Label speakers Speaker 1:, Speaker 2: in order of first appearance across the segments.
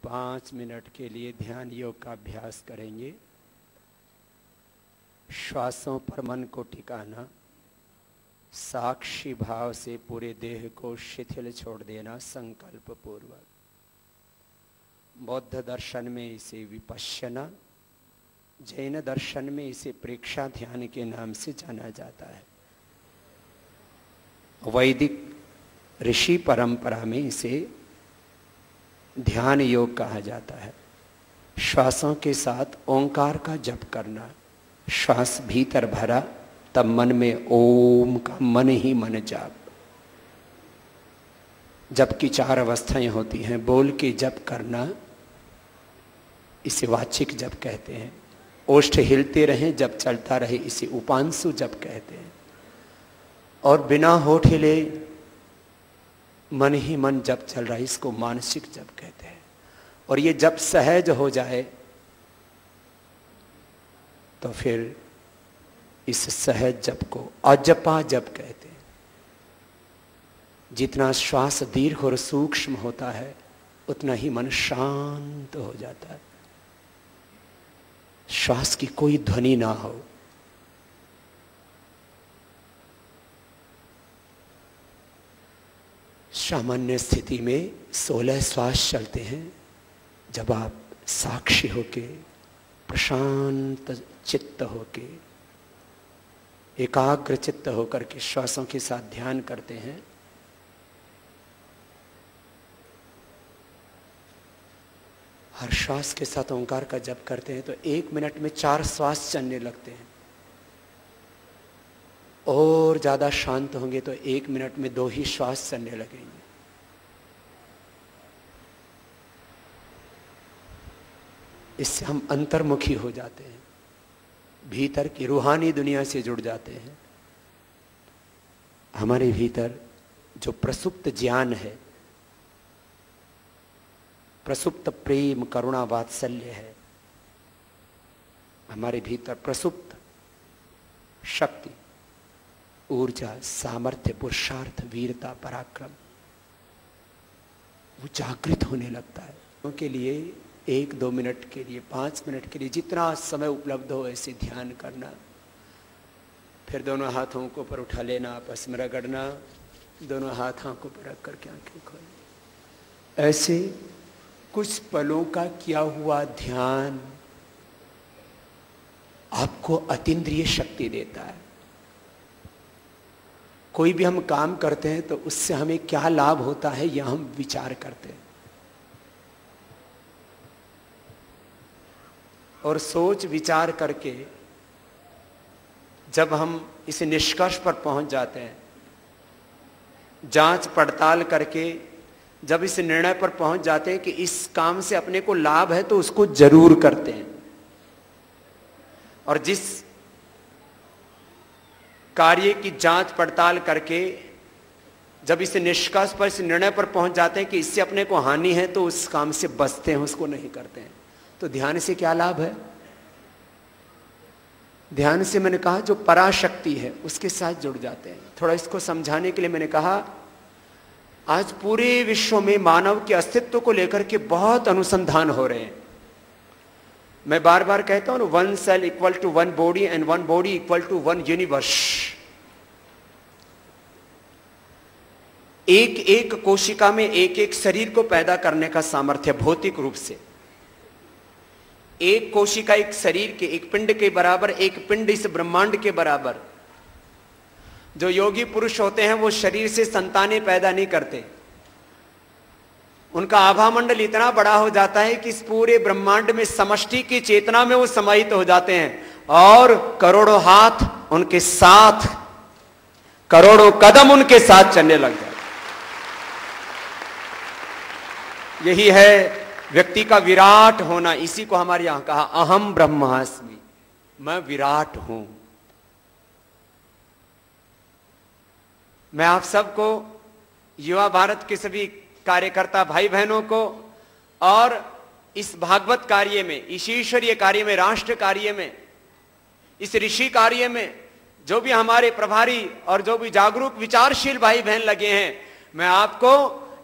Speaker 1: 5 minute के लिए ध्यान योग का अभ्यास करेंगे। श्वासों पर मन को टिकाना, साक्षी भाव से पूरे देह को शिथिल छोड़ देना संकल्प पूर्वक। बौद्ध दर्शन में इसे विपश्यना, जैन दर्शन में इसे प्रेक्षा ध्यान के नाम से जाना जाता है। वैदिक ऋषि परंपरा में इसे ध्यान योग कहा जाता है। श्वासों के साथ ओंकार का जप करना, श्वास भीतर भरा तब मन में ओम का मन ही मन जाप। जप की 4 अवस्थाएं होती हैं। बोल के जप करना, इसे वाचिक जप कहते हैं। ओष्ठ हिलते रहें, जप चलता रहे, इसे उपांशु जप कहते हैं। और बिना होठ हिले मन ही मन जप चल रहा है, इसको मानसिक जप कहते हैं। और ये जब सहज हो जाए तो फिर इस सहज जप को अजपा जप कहते हैं। जितना श्वास दीर्घ और सूक्ष्म होता है उतना ही मन शांत हो जाता है। श्वास की कोई ध्वनि ना हो। सामान्य स्थिति में 16 श्वास चलते हैं। जब आप साक्षी होके, प्रशांत चित्त होके, एकाग्र चित्त होकर के श्वासों के साथ ध्यान करते हैं, हर श्वास के साथ ओंकार का जप करते हैं तो 1 मिनट में 4 श्वास चलने लगते हैं। और ज्यादा शांत होंगे तो 1 मिनट में 2 ही श्वास चलने लगेंगे। इससे हम अंतर्मुखी हो जाते हैं, भीतर की रूहानी दुनिया से जुड़ जाते हैं। हमारे भीतर जो प्रसुप्त ज्ञान है, प्रसुप्त प्रेम करुणा वात्सल्य है, हमारे भीतर प्रसुप्त शक्ति, ऊर्जा, सामर्थ्य, पुरुषार्थ, वीरता, पराक्रम, वो जागृत होने लगता है। उनके लिए 1-2 मिनट के लिए, 5 मिनट के लिए, जितना समय उपलब्ध हो ऐसे ध्यान करना। फिर दोनों हाथों को ऊपर उठा लेना, आपस में रगड़ना, दोनों हाथ आंखों पर रख करके आंखें खोलना। ऐसे कुछ पलों का किया हुआ ध्यान आपको अतीन्द्रिय शक्ति देता है। कोई भी हम काम करते हैं तो उससे हमें क्या लाभ होता है यह हम विचार करते हैं, और सोच विचार करके जब हम इस निष्कर्ष पर पहुंच जाते हैं, जांच पड़ताल करके जब इस निर्णय पर पहुंच जाते हैं कि इस काम से अपने को लाभ है तो उसको जरूर करते हैं। और जिस कार्य की जांच पड़ताल करके जब इस निष्कर्ष पर, इस निर्णय पर पहुंच जाते हैं कि इससे अपने को हानि है तो उस काम से बचते हैं, उसको नहीं करते हैं। तो ध्यान से क्या लाभ है? ध्यान से मैंने कहा जो पराशक्ति है उसके साथ जुड़ जाते हैं। थोड़ा इसको समझाने के लिए मैंने कहा, आज पूरे विश्व में मानव के अस्तित्व को लेकर के बहुत अनुसंधान हो रहे हैं। मैं बार बार कहता हूं, 1 cell equal to 1 body and 1 body equal to 1 universe. एक कोशिका में एक शरीर को पैदा करने का सामर्थ्य भौतिक रूप से। एक कोशिका एक शरीर के, एक पिंड के बराबर, एक पिंड इस ब्रह्मांड के बराबर। जो योगी पुरुष होते हैं वो शरीर से संतानें पैदा नहीं करते, उनका आभामंडल इतना बड़ा हो जाता है कि इस पूरे ब्रह्मांड में समष्टि की चेतना में वो समाहित हो जाते हैं और करोड़ों हाथ उनके साथ, करोड़ों कदम उनके साथ चलने लग जाते। यही है व्यक्ति का विराट होना। इसी को हमारे यहां कहा अहम ब्रह्मास्मि, मैं विराट हूं। मैं आप सबको, युवा भारत के सभी कार्यकर्ता भाई बहनों को और इस भागवत कार्य में, इस ईश्वरीय कार्य में, राष्ट्र कार्य में, इस ऋषि कार्य में जो भी हमारे प्रभारी और जो भी जागरूक विचारशील भाई बहन लगे हैं, मैं आपको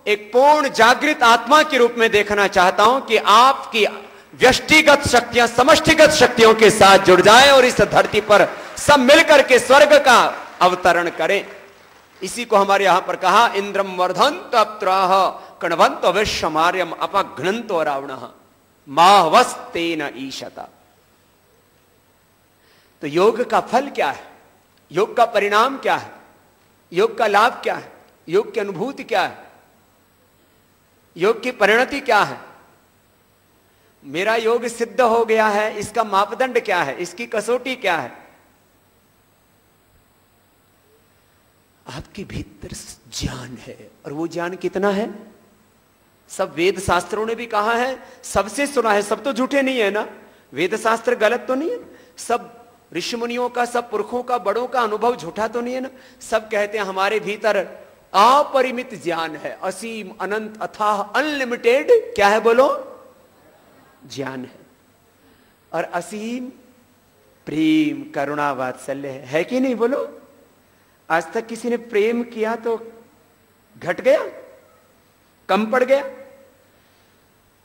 Speaker 1: एक पूर्ण जागृत आत्मा के रूप में देखना चाहता हूं कि आपकी व्यष्टिगत शक्तियां समष्टिगत शक्तियों के साथ जुड़ जाएं और इस धरती पर सब मिलकर के स्वर्ग का अवतरण करें। इसी को हमारे यहां पर कहा, इंद्रम वर्धंत अप्त्राह कणवंत विश्वमार्यम अपघ्नंतो रावणः माहवस्तेन ईशता। तो योग का फल क्या है, योग का परिणाम क्या है, योग का लाभ क्या है, योग की अनुभूति क्या है, योग की परिणति क्या है? मेरा योग सिद्ध हो गया है, इसका मापदंड क्या है, इसकी कसौटी क्या है? आपके भीतर ज्ञान है, और वो ज्ञान कितना है? सब वेद शास्त्रों ने भी कहा है, सबसे सुना है, सब तो झूठे नहीं है ना, वेद शास्त्र गलत तो नहीं है, सब ऋषि मुनियों का, सब पुरखों का, बड़ों का अनुभव झूठा तो नहीं है ना। सब कहते हैं हमारे भीतर अपरिमित ज्ञान है, असीम अनंत अथाह अनलिमिटेड क्या है बोलो? ज्ञान है। और असीम प्रेम करुणा वात्सल्य है कि नहीं बोलो? आज तक किसी ने प्रेम किया तो घट गया, कम पड़ गया?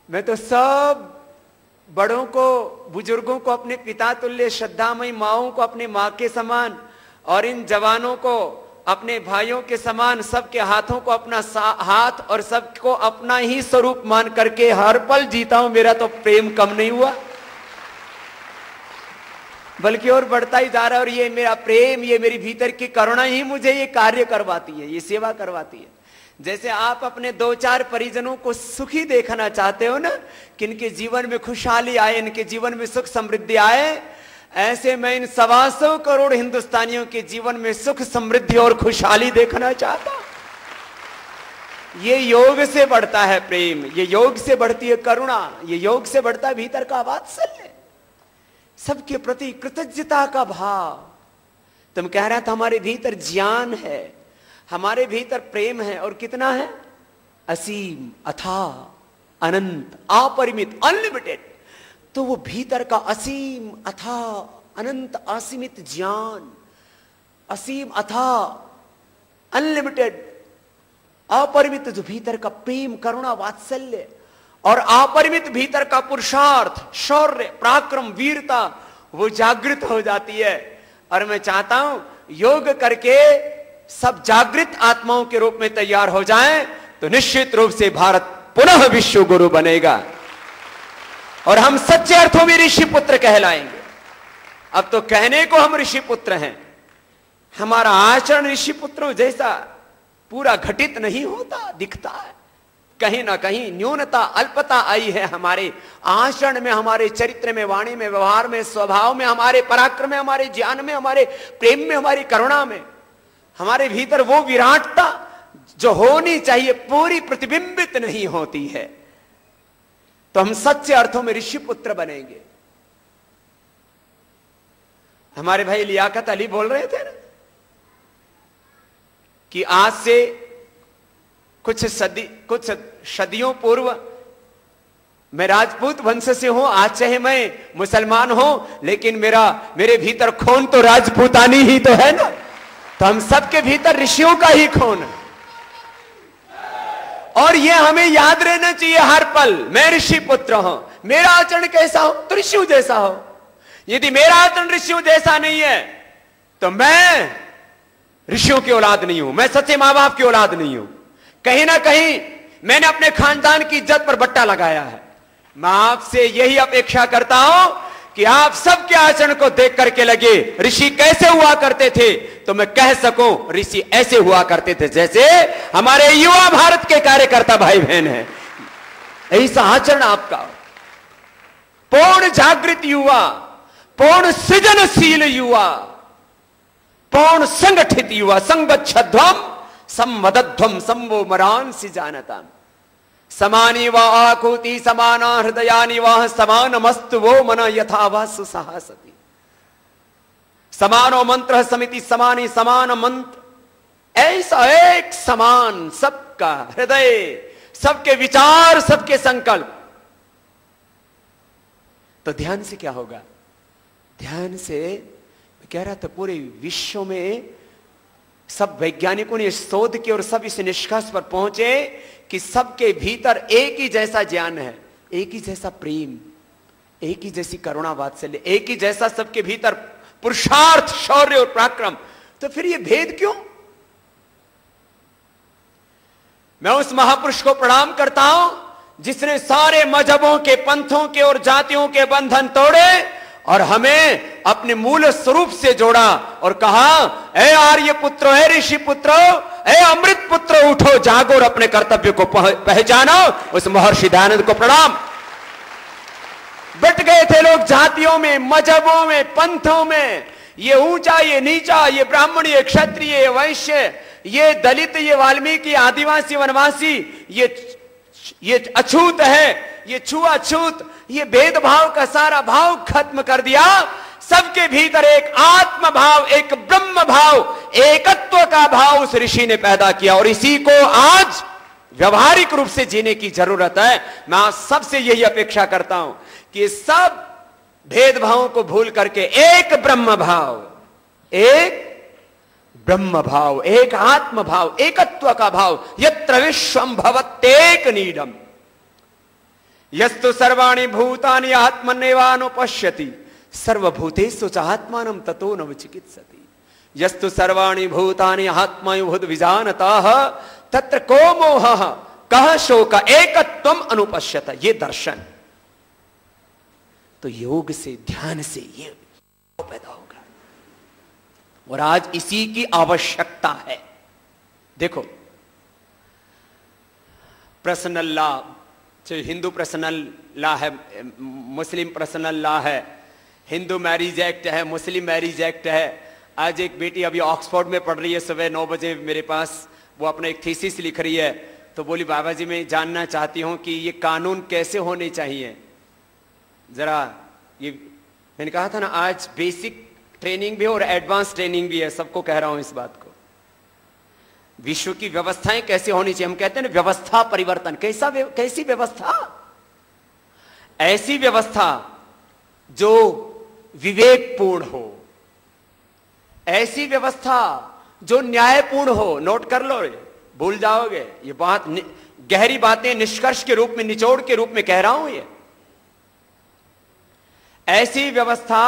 Speaker 1: मैं तो सब बड़ों को, बुजुर्गों को अपने पिता तुल्य, श्रद्धामयी माओं को अपने मां के समान, और इन जवानों को अपने भाइयों के समान, सबके हाथों को अपना हाथ और सबको अपना ही स्वरूप मान करके हर पल जीता हूं। मेरा तो प्रेम कम नहीं हुआ, बल्कि और बढ़ता ही जा रहा है। और ये मेरा प्रेम, ये मेरी भीतर की करुणा ही मुझे ये कार्य करवाती है, ये सेवा करवाती है। जैसे आप अपने 2-4 परिजनों को सुखी देखना चाहते हो ना, कि इनके जीवन में खुशहाली आए, इनके जीवन में सुख समृद्धि आए, ऐसे मैं इन 125 करोड़ हिंदुस्तानियों के जीवन में सुख समृद्धि और खुशहाली देखना चाहता हूं। ये योग से बढ़ता है प्रेम, ये योग से बढ़ती है करुणा, ये योग से बढ़ता है भीतर का वात्सल्य, सबके प्रति कृतज्ञता का भाव। तुम कह रहा था हमारे भीतर ज्ञान है, हमारे भीतर प्रेम है, और कितना है? असीम अथाह अनंत अपरिमित अनलिमिटेड। तो वो भीतर का असीम अथाह अनंत असीमित ज्ञान, असीम अथाह अनलिमिटेड अपरिमित जो भीतर का प्रेम करुणा वात्सल्य, और अपरिमित भीतर का पुरुषार्थ, शौर्य, पराक्रम, वीरता, वो जागृत हो जाती है। और मैं चाहता हूं योग करके सब जागृत आत्माओं के रूप में तैयार हो जाएं, तो निश्चित रूप से भारत पुनः विश्व गुरु बनेगा और हम सच्चे अर्थों में ऋषि पुत्र कहलाएंगे। अब तो कहने को हम ऋषि पुत्र हैं, हमारा आचरण ऋषि पुत्रों जैसा पूरा घटित नहीं होता, दिखता है। कहीं ना कहीं न्यूनता, अल्पता आई है हमारे आचरण में, हमारे चरित्र में, वाणी में, व्यवहार में, स्वभाव में, हमारे पराक्रम में, हमारे ज्ञान में, हमारे प्रेम में, हमारी करुणा में। हमारे भीतर वो विराटता जो होनी चाहिए पूरी प्रतिबिंबित नहीं होती है। तो हम सच्चे अर्थों में ऋषि पुत्र बनेंगे। हमारे भाई लियाकत अली बोल रहे थे ना कि आज से कुछ सदियों पूर्व मैं राजपूत वंश से हूं, आज चाहे मैं मुसलमान हूं, लेकिन मेरे भीतर खून तो राजपूतानी ही तो है ना। तो हम सबके भीतर ऋषियों का ही खून है, और यह हमें याद रहना चाहिए हर पल। मैं ऋषि पुत्र हूं, मेरा आचरण कैसा हो तो ऋषियों जैसा हो। यदि मेरा आचरण ऋषियों जैसा नहीं है तो मैं ऋषियों की औलाद नहीं हूं, मैं सच्चे मां बाप की औलाद नहीं हूं। कहीं ना कहीं मैंने अपने खानदान की इज्जत पर बट्टा लगाया है। मैं आपसे यही अपेक्षा करता हूं कि आप सबके आचरण को देख करके लगे ऋषि कैसे हुआ करते थे, तो मैं कह सकूं ऋषि ऐसे हुआ करते थे जैसे हमारे युवा भारत के कार्यकर्ता भाई बहन हैं। ऐसा आचरण आपका, पूर्ण जागृत युवा, पूर्ण सृजनशील युवा, पूर्ण संगठित युवा, संगच्छध्वम संवदध्वम संवो मरांसि जानताम, समानी वा आकुति समाना हृदयानि वा समानमस्तु वो मन यथा वा सुसहासति, समानो मंत्र समिति समानी समान मंत्र। ऐसा एक समान सबका हृदय, सबके विचार, सबके संकल्प। तो ध्यान से क्या होगा? ध्यान से मैं कह रहा था पूरे विश्व में सब वैज्ञानिकों ने शोध की और सब इस निष्कर्ष पर पहुंचे कि सबके भीतर एक ही जैसा ज्ञान है, एक ही जैसा प्रेम, एक ही जैसी करुणा वात्सल्य, एक ही जैसा सबके भीतर पुरुषार्थ, शौर्य और पराक्रम। तो फिर ये भेद क्यों? मैं उस महापुरुष को प्रणाम करता हूं जिसने सारे मजहबों के, पंथों के और जातियों के बंधन तोड़े और हमें अपने मूल स्वरूप से जोड़ा और कहा, ए आर्य पुत्रो, ए ऋषि पुत्रो, ए अमृत पुत्रो, उठो जागो और अपने कर्तव्य को पहचानो। उस महर्षि दयानंद को प्रणाम। बट गए थे लोग जातियों में, मजहबों में, पंथों में, ये ऊंचा, ये नीचा, ये ब्राह्मण, ये क्षत्रिय, ये वैश्य, ये दलित, ये वाल्मीकि, आदिवासी, वनवासी, ये अछूत है, ये छुआछूत, ये भेदभाव का सारा भाव खत्म कर दिया। सबके भीतर एक आत्म भाव, एक ब्रह्म भाव, एकत्व का भाव उस ऋषि ने पैदा किया और इसी को आज व्यवहारिक रूप से जीने की जरूरत है। मैं आज सबसे यही अपेक्षा करता हूं कि सब भेदभावों को भूल करके एक ब्रह्म भाव, एक ब्रह्म भाव, एक आत्म भाव, एकत्व का भाव, यत्र विश्वम भवत्येक नीडम यस्तु सर्वाणि भूतानि आत्मन्येवानुपश्यति सर्वभूतेषु च आत्मानं ततो न विचिकित्सति यस्तु सर्वाणि भूतानि आत्मयुभूत विजानतः तत्र को मोहः कः शोक एकत्वम अनुपश्यत। ये दर्शन तो योग से, ध्यान से ये पैदा होगा और आज इसी की आवश्यकता है। देखो, personal law, Hindu personal law है, मुस्लिम पर्सनल लॉ है, हिंदू मैरिज एक्ट है, मुस्लिम मैरिज एक्ट है। आज एक बेटी अभी ऑक्सफोर्ड में पढ़ रही है, सुबह 9 बजे मेरे पास, वो अपना एक थीसिस लिख रही है। तो बोली, बाबा जी मैं जानना चाहती हूं कि ये कानून कैसे होने चाहिए जरा। ये मैंने कहा था ना, आज बेसिक ट्रेनिंग भी है और एडवांस ट्रेनिंग भी है, सबको कह रहा हूं इस बात को। विश्व की व्यवस्थाएं कैसे होनी चाहिए, हम कहते हैं ना व्यवस्था परिवर्तन। कैसी व्यवस्था? ऐसी व्यवस्था जो विवेकपूर्ण हो, ऐसी व्यवस्था जो न्यायपूर्ण हो। नोट कर लो, भूल जाओगे ये बात, गहरी बातें निष्कर्ष के रूप में, निचोड़ के रूप में कह रहा हूं। ये ऐसी व्यवस्था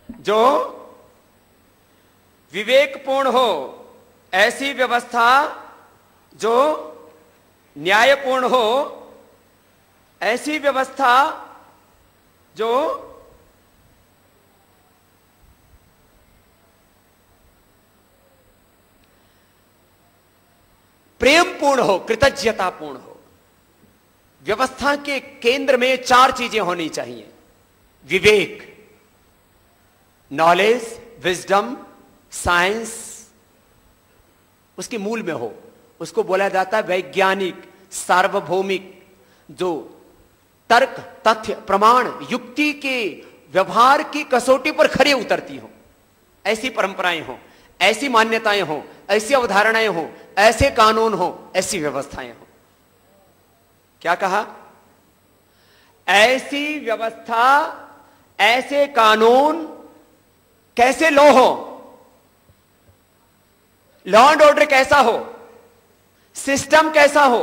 Speaker 1: जो विवेकपूर्ण हो, ऐसी व्यवस्था जो न्यायपूर्ण हो, ऐसी व्यवस्था जो प्रेमपूर्ण हो, कृतज्ञतापूर्ण हो। व्यवस्था के केंद्र में 4 चीजें होनी चाहिए: विवेक, नॉलेज, विजडम, साइंस उसके मूल में हो। उसको बोला जाता है वैज्ञानिक, सार्वभौमिक, जो तर्क, तथ्य, प्रमाण, युक्ति के व्यवहार की कसौटी पर खरे उतरती हो। ऐसी परंपराएं हो, ऐसी मान्यताएं हो, ऐसी अवधारणाएं हो, ऐसे कानून हो, ऐसी व्यवस्थाएं हो। क्या कहा? ऐसी व्यवस्था, ऐसे कानून, कैसे लॉ हो, लॉ एंड ऑर्डर कैसा हो, सिस्टम कैसा हो,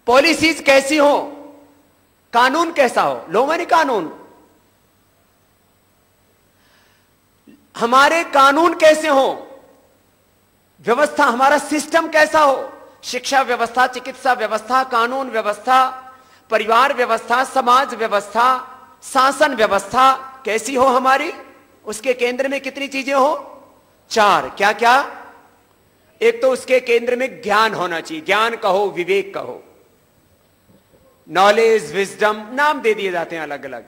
Speaker 1: पॉलिसीज कैसी हो, कानून कैसा हो। लॉ माने कानून। हमारे कानून कैसे हो, व्यवस्था, हमारा सिस्टम कैसा हो, शिक्षा व्यवस्था, चिकित्सा व्यवस्था, कानून व्यवस्था, परिवार व्यवस्था, समाज व्यवस्था, शासन व्यवस्था कैसी हो हमारी। उसके केंद्र में कितनी चीजें हो? 4। क्या क्या? एक तो उसके केंद्र में ज्ञान होना चाहिए, ज्ञान कहो, विवेक कहो, नॉलेज, विजडम, नाम दे दिए जाते हैं अलग अलग।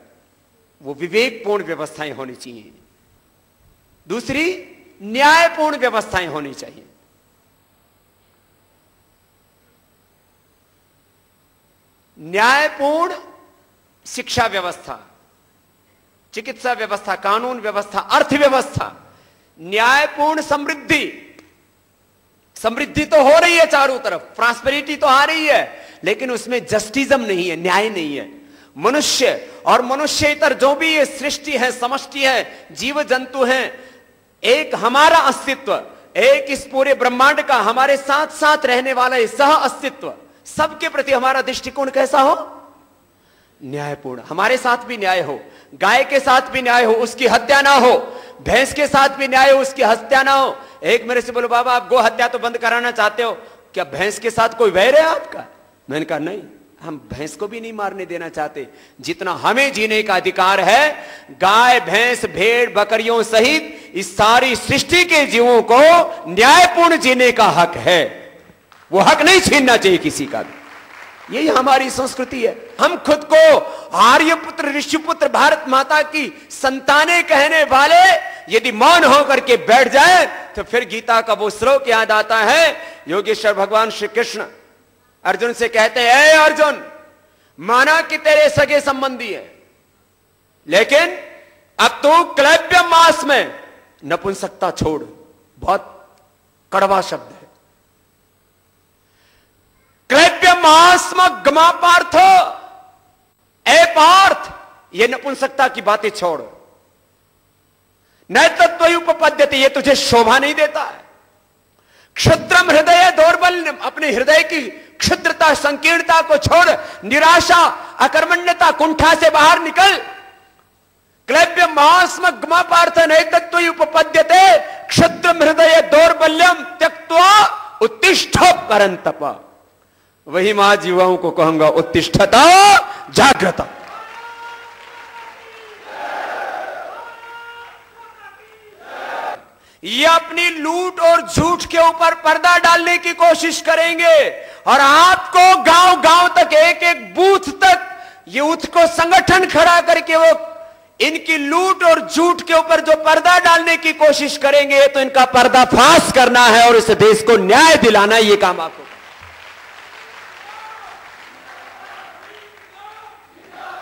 Speaker 1: वो विवेकपूर्ण व्यवस्थाएं होनी चाहिए। दूसरी, न्यायपूर्ण व्यवस्थाएं होनी चाहिए। न्यायपूर्ण शिक्षा व्यवस्था, चिकित्सा व्यवस्था, कानून व्यवस्था, अर्थव्यवस्था, न्यायपूर्ण समृद्धि। समृद्धि तो हो रही है चारों तरफ, प्रॉस्पेरिटी तो आ रही है, लेकिन उसमें जस्टिज्म नहीं है, न्याय नहीं है। मनुष्य और मनुष्यतर जो भी ये सृष्टि है, समष्टि है, जीव जंतु हैं, एक हमारा अस्तित्व, एक इस पूरे ब्रह्मांड का हमारे साथ साथ रहने वाला ये सह अस्तित्व, सबके प्रति हमारा दृष्टिकोण कैसा हो? न्यायपूर्ण। हमारे साथ भी न्याय हो, गाय के साथ भी न्याय हो, उसकी हत्या ना हो, भैंस के साथ भी न्याय हो, उसकी हत्या ना हो। एक मेरे से बोलो, बाबा आप गो हत्या तो बंद कराना चाहते हो, क्या भैंस के साथ कोई वैर है आपका? मैंने कहा नहीं, हम भैंस को भी नहीं मारने देना चाहते। जितना हमें जीने का अधिकार है, गाय, भैंस, भेड़, बकरियों सहित इस सारी सृष्टि के जीवों को न्यायपूर्ण जीने का हक है। वो हक नहीं छीनना चाहिए किसी का भी। यही हमारी संस्कृति है। हम खुद को आर्यपुत्र, ऋषिपुत्र, भारत माता की संतानें कहने वाले यदि मौन होकर के बैठ जाए तो फिर गीता का वो श्लोक याद आता है। योगेश्वर भगवान श्री कृष्ण अर्जुन से कहते हैं, ए अर्जुन, माना कि तेरे सगे संबंधी है, लेकिन अब तू क्लैब्य मास में नपुंसकता छोड़। बहुत कड़वा शब्द है। क्लैब्य मास में गमा पार्थ, ए पार्थ, ये नपुंसकता की बातें छोड़। नैतत्व उपपद्यते, ये तुझे शोभा नहीं देता है। क्षुद्रम हृदय दौर्बल्य, अपने हृदय की क्षुद्रता, संकीर्णता को छोड़, निराशा, अकर्मण्यता, कुंठा से बाहर निकल। क्लैब्य मास में गमा पार्थ नैतत्व उपपद्यते, क्षुद्रम हृदय दौर्बल्यम त्यक्त्वा उत्तिष्ठ परंतप। वही महाजीवाओं को कहूंगा, उत्तिष्ठता जागृता। ये अपनी लूट और झूठ के ऊपर पर्दा डालने की कोशिश करेंगे और आपको गांव गांव तक, एक एक बूथ तक यूथ को संगठन खड़ा करके वो इनकी लूट और झूठ के ऊपर जो पर्दा डालने की कोशिश करेंगे, तो इनका पर्दाफाश करना है और इस देश को न्याय दिलाना, ये काम आपको।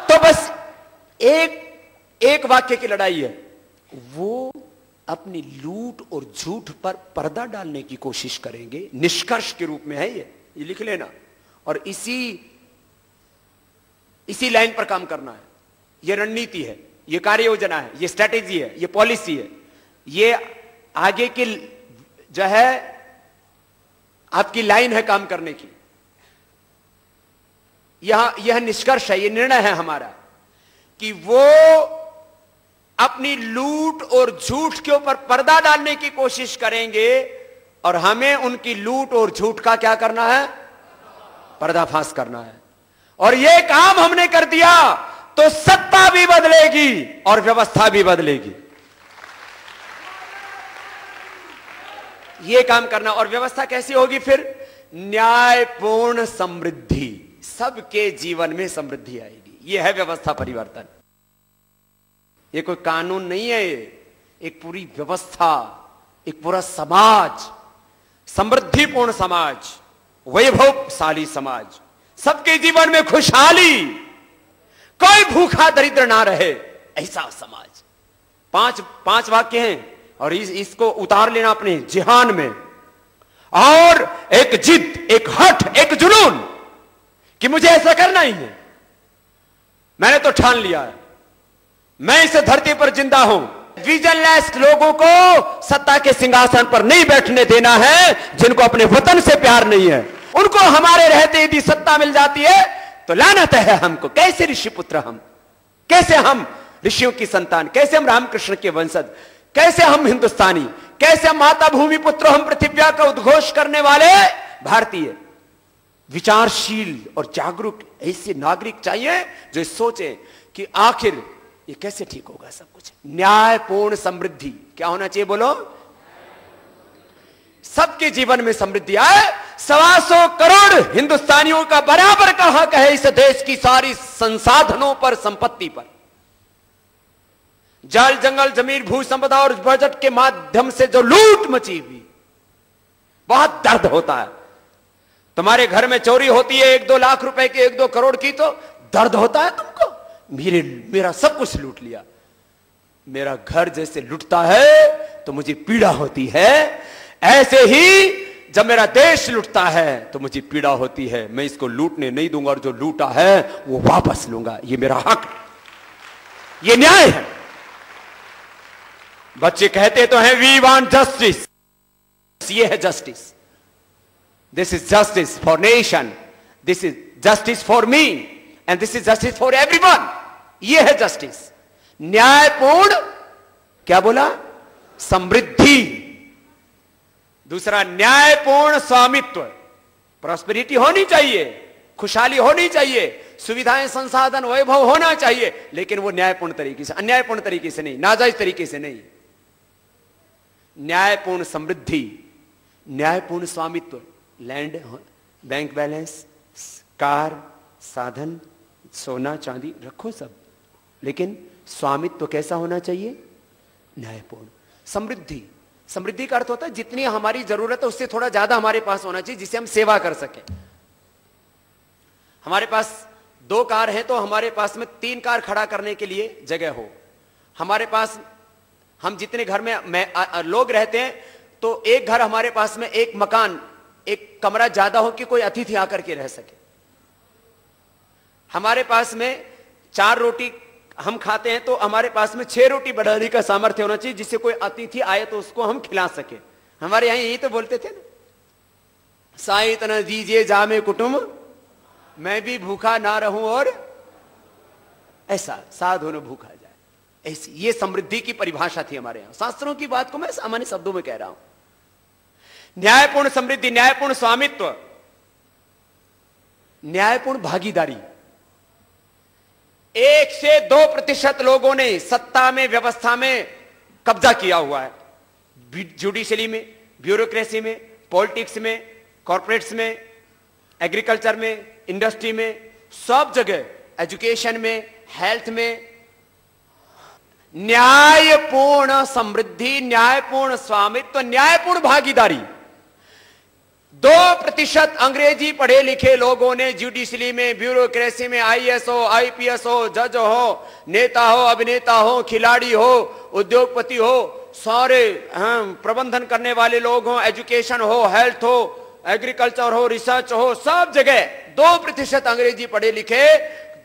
Speaker 1: तो बस एक वाक्य की लड़ाई है, वो अपनी लूट और झूठ पर पर्दा डालने की कोशिश करेंगे। निष्कर्ष के रूप में है ये लिख लेना, और इसी लाइन पर काम करना है। ये रणनीति है, ये कार्य योजना है, ये स्ट्रैटेजी है, ये पॉलिसी है, ये आगे की जो है आपकी लाइन है काम करने की। यह निष्कर्ष है, यह निर्णय है हमारा कि वो अपनी लूट और झूठ के ऊपर पर्दा डालने की कोशिश करेंगे और हमें उनकी लूट और झूठ का क्या करना है? पर्दाफाश करना है। और यह काम हमने कर दिया तो सत्ता भी बदलेगी और व्यवस्था भी बदलेगी। यह काम करना। और व्यवस्था कैसी होगी फिर? न्यायपूर्ण समृद्धि, सबके जीवन में समृद्धि आएगी। यह है व्यवस्था परिवर्तन। ये कोई कानून नहीं है, ये एक पूरी व्यवस्था, एक पूरा समाज, समृद्धिपूर्ण समाज, वैभवशाली समाज, सबके जीवन में खुशहाली, कोई भूखा दरिद्र ना रहे, ऐसा समाज। पांच वाक्य हैं और इसको उतार लेना अपने जिहान में। और एक जिद, एक हठ, एक जुनून कि मुझे ऐसा करना ही है, मैंने तो ठान लिया है, मैं इस धरती पर जिंदा हूं। विजनलेस लोगों को सत्ता के सिंहासन पर नहीं बैठने देना है, जिनको अपने वतन से प्यार नहीं है। उनको हमारे रहते यदि सत्ता मिल जाती है तो लानत है हमको। कैसे ऋषि पुत्र हम, कैसे हम ऋषियों की संतान, कैसे हम रामकृष्ण के वंशज, कैसे हम हिंदुस्तानी, कैसे हम माता भूमि पुत्र, हम पृथ्वी का उद्घोष करने वाले भारतीय। विचारशील और जागरूक ऐसे नागरिक चाहिए जो सोचे कि आखिर ये कैसे ठीक होगा सब कुछ। न्यायपूर्ण समृद्धि क्या होना चाहिए बोलो? सबके जीवन में समृद्धि आए। 125 करोड़ हिंदुस्तानियों का बराबर का हक है इस देश की सारी संसाधनों पर, संपत्ति पर। जल, जंगल, जमीन, भू संपदा और बजट के माध्यम से जो लूट मची हुई, बहुत दर्द होता है। तुम्हारे घर में चोरी होती है 1-2 लाख रुपए की, 1-2 करोड़ की, तो दर्द होता है तुमको। मेरा सब कुछ लूट लिया। मेरा घर जैसे लुटता है तो मुझे पीड़ा होती है, ऐसे ही जब मेरा देश लुटता है तो मुझे पीड़ा होती है। मैं इसको लूटने नहीं दूंगा और जो लूटा है वो वापस लूंगा, ये मेरा हक। ये न्याय है। बच्चे कहते तो हैं वी वांट जस्टिस, ये है justice. This is justice for nation, this is justice for me and this is justice for everyone. ये है जस्टिस। न्यायपूर्ण क्या बोला? समृद्धि। दूसरा न्यायपूर्ण स्वामित्व। प्रॉस्पेरिटी होनी चाहिए, खुशहाली होनी चाहिए, सुविधाएं संसाधन वैभव होना चाहिए, लेकिन वो न्यायपूर्ण तरीके से, अन्यायपूर्ण तरीके से नहीं, नाजायज तरीके से नहीं। न्यायपूर्ण समृद्धि, न्यायपूर्ण स्वामित्व। लैंड, बैंक बैलेंस, कार, साधन, सोना चांदी रखो सब, लेकिन स्वामित्व कैसा होना चाहिए? न्यायपूर्ण। समृद्धि, समृद्धि का अर्थ होता है जितनी हमारी जरूरत है उससे थोड़ा ज्यादा हमारे पास होना चाहिए, जिससे हम सेवा कर सकें। हमारे पास 2 कार हैं तो हमारे पास में 3 कार खड़ा करने के लिए जगह हो। हमारे पास, हम जितने घर में लोग रहते हैं तो एक घर हमारे पास में, एक मकान, एक कमरा ज्यादा हो कि कोई अतिथि आकर के रह सके। हमारे पास में 4 रोटी हम खाते हैं तो हमारे पास में 6 रोटी बढ़ाने का सामर्थ्य होना चाहिए, जिससे कोई अतिथि आए तो उसको हम खिला सके। हमारे यहां यही तो बोलते थे ना, साईं न दीजिए जामे कुटुंब, मैं भी भूखा ना रहूं और ऐसा साधु न भूखा जाए। ऐसी ये समृद्धि की परिभाषा थी हमारे यहां। शास्त्रों की बात को मैं सामान्य शब्दों में कह रहा हूं। न्यायपूर्ण समृद्धि, न्यायपूर्ण स्वामित्व, न्यायपूर्ण भागीदारी। 1 से 2% लोगों ने सत्ता में, व्यवस्था में कब्जा किया हुआ है। जुडिशरी में, ब्यूरोक्रेसी में, पॉलिटिक्स में, कॉर्पोरेट्स में, एग्रीकल्चर में, इंडस्ट्री में, सब जगह, एजुकेशन में, हेल्थ में। न्यायपूर्ण समृद्धि, न्यायपूर्ण स्वामित्व, न्यायपूर्ण भागीदारी। 2% अंग्रेजी पढ़े लिखे लोगों ने जुडिशरी में, ब्यूरोक्रेसी में, आईएएस हो, आईपीएस हो, जज हो, नेता हो, अभिनेता हो, खिलाड़ी हो, उद्योगपति हो, सारे प्रबंधन करने वाले लोग हो, एजुकेशन हो, हेल्थ हो, एग्रीकल्चर हो, रिसर्च हो, सब जगह 2% अंग्रेजी पढ़े लिखे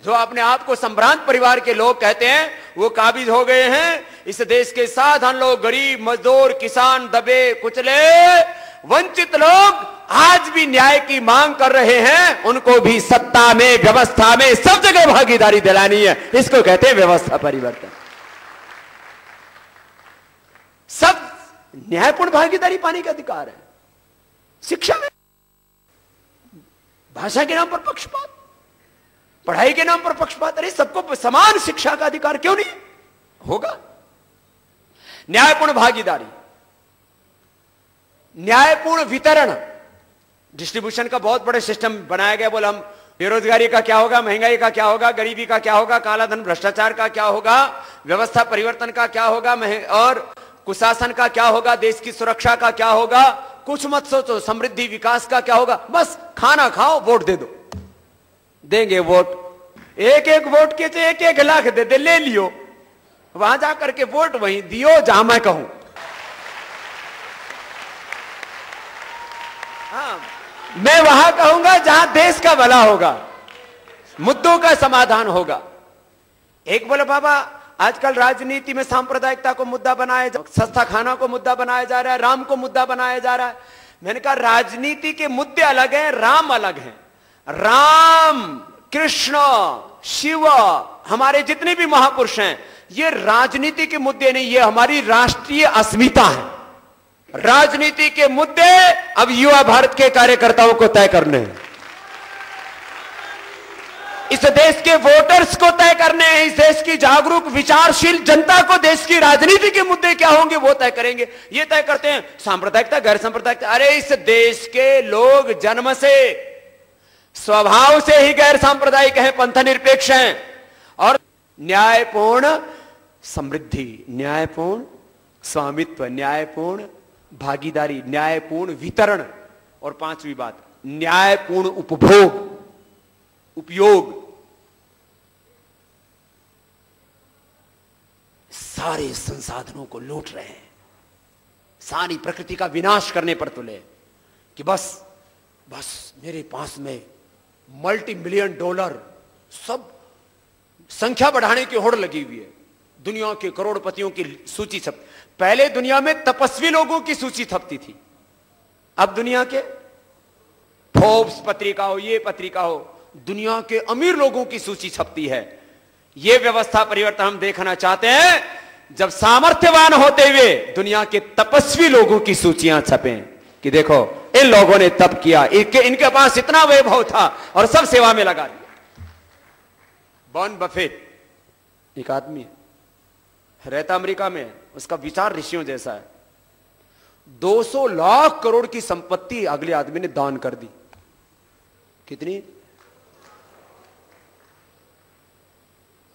Speaker 1: जो अपने आप को संभ्रांत परिवार के लोग कहते हैं, वो काबिज हो गए हैं। इस देश के साधारण लोग, गरीब, मजदूर, किसान, दबे कुचले, वंचित लोग आज भी न्याय की मांग कर रहे हैं। उनको भी सत्ता में, व्यवस्था में, सब जगह भागीदारी दिलानी है। इसको कहते हैं व्यवस्था परिवर्तन। सब न्यायपूर्ण भागीदारी पाने का अधिकार है। शिक्षा में भाषा के नाम पर पक्षपात, पढ़ाई के नाम पर पक्षपात, अरे सबको समान शिक्षा का अधिकार क्यों नहीं होगा? न्यायपूर्ण भागीदारी, न्यायपूर्ण वितरण, डिस्ट्रीब्यूशन का बहुत बड़ा सिस्टम बनाया गया। बोला हम बेरोजगारी का क्या होगा, महंगाई का क्या होगा, गरीबी का क्या होगा, काला धन भ्रष्टाचार का क्या होगा, व्यवस्था परिवर्तन का क्या होगा, और कुशासन का क्या होगा, देश की सुरक्षा का क्या होगा। कुछ मत सोचो, समृद्धि विकास का क्या होगा, बस खाना खाओ, वोट दे दो। देंगे वोट, एक वोट के 1 लाख दे दे, ले लियो, वहां जाकर के वोट वहीं दियो जहां मैं कहूं। हाँ, मैं वहां कहूंगा जहां देश का भला होगा, मुद्दों का समाधान होगा। एक बोले बाबा आजकल राजनीति में सांप्रदायिकता को मुद्दा बनाया, सस्ता खाना को मुद्दा बनाया जा रहा है, राम को मुद्दा बनाया जा रहा है। मैंने कहा राजनीति के मुद्दे अलग हैं, राम अलग हैं। राम, कृष्ण, शिव, हमारे जितने भी महापुरुष हैं, ये राजनीति के मुद्दे नहीं, ये हमारी राष्ट्रीय अस्मिता है। राजनीति के मुद्दे अब युवा भारत के कार्यकर्ताओं को तय करने हैं, इस देश के वोटर्स को तय करने हैं, इस देश की जागरूक विचारशील जनता को देश की राजनीति के मुद्दे क्या होंगे वो तय करेंगे। ये तय करते हैं सांप्रदायिकता, गैर सांप्रदायिकता। अरे इस देश के लोग जन्म से, स्वभाव से ही गैर सांप्रदायिक हैं, पंथ निरपेक्ष हैं। और न्यायपूर्ण समृद्धि, न्यायपूर्ण स्वामित्व, न्यायपूर्ण भागीदारी, न्यायपूर्ण वितरण, और 5वीं बात न्यायपूर्ण उपभोग, उपयोग। सारे संसाधनों को लूट रहे हैं, सारी प्रकृति का विनाश करने पर तुले कि बस मेरे पास में $multi-million, सब संख्या बढ़ाने की होड़ लगी हुई है। दुनिया के करोड़पतियों की सूची छप, पहले दुनिया में तपस्वी लोगों की सूची छपती थी, अब दुनिया के फोर्ब्स पत्रिका हो, ये पत्रिका हो, दुनिया के अमीर लोगों की सूची छपती है। यह व्यवस्था परिवर्तन हम देखना चाहते हैं, जब सामर्थ्यवान होते हुए दुनिया के तपस्वी लोगों की सूचियां छपें कि देखो इन लोगों ने तप किया, इनके पास इतना वैभव था और सब सेवा में लगा दिया। वॉरेन बफेट एक आदमी है, रहता अमेरिका में, उसका विचार ऋषियों जैसा है। 200 लाख करोड़ की संपत्ति अगले आदमी ने दान कर दी। कितनी?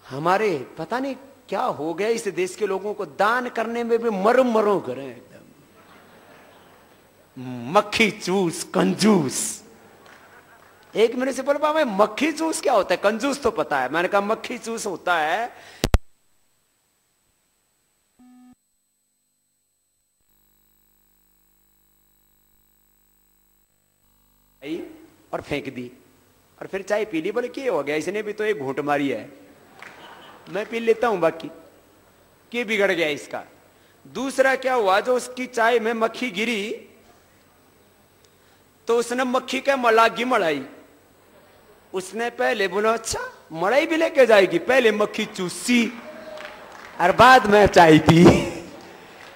Speaker 1: हमारे पता नहीं क्या हो गया इस देश के लोगों को, दान करने में भी मरम मरो करें एकदम, मक्खी चूस, कंजूस। एक मेरे से बोला बाबा मक्खी चूस क्या होता है? कंजूस तो पता है। मैंने कहा मक्खी चूस होता है और फेंक दी और फिर चाय पी ली। बोले क्या हो गया, इसने भी तो एक घूंट मारी है, मैं पी लेता हूं, बाकी क्या बिगड़ गया इसका। दूसरा क्या हुआ, जो उसकी चाय में मक्खी गिरी तो उसने मक्खी के मलागी मड़ाई। उसने पहले बोला अच्छा मड़ाई भी लेके जाएगी, पहले मक्खी चूसी और बाद में चाय पी,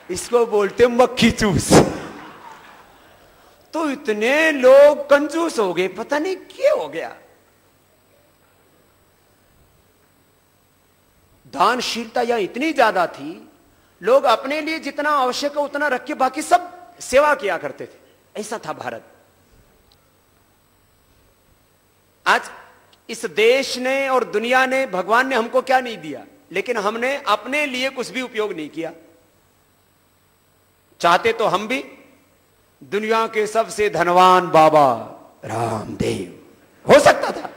Speaker 1: इसको बोलते मक्खी चूस। तो इतने लोग कंजूस हो गए, पता नहीं क्या हो गया। दानशीलता यहां इतनी ज्यादा थी, लोग अपने लिए जितना आवश्यक है उतना रख के बाकी सब सेवा किया करते थे। ऐसा था भारत। आज इस देश ने और दुनिया ने, भगवान ने हमको क्या नहीं दिया, लेकिन हमने अपने लिए कुछ भी उपयोग नहीं किया। चाहते तो हम भी दुनिया के सबसे धनवान बाबा रामदेव हो सकता था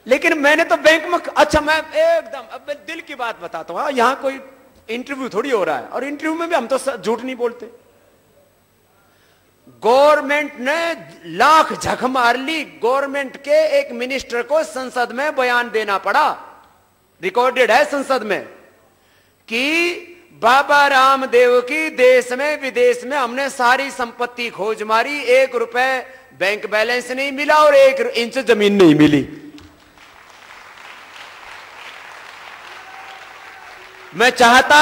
Speaker 1: लेकिन मैंने तो बैंक में, अच्छा मैं एकदम अब मैं दिल की बात बताता हूं, यहां कोई इंटरव्यू थोड़ी हो रहा है, और इंटरव्यू में भी हम तो झूठ नहीं बोलते। गवर्नमेंट ने लाख झक मार ली, गवर्नमेंट के एक मिनिस्टर को संसद में बयान देना पड़ा, रिकॉर्डेड है संसद में, कि बाबा रामदेव की देश में विदेश में हमने सारी संपत्ति खोज मारी, 1 रुपए बैंक बैलेंस नहीं मिला और 1 इंच जमीन नहीं मिली। मैं चाहता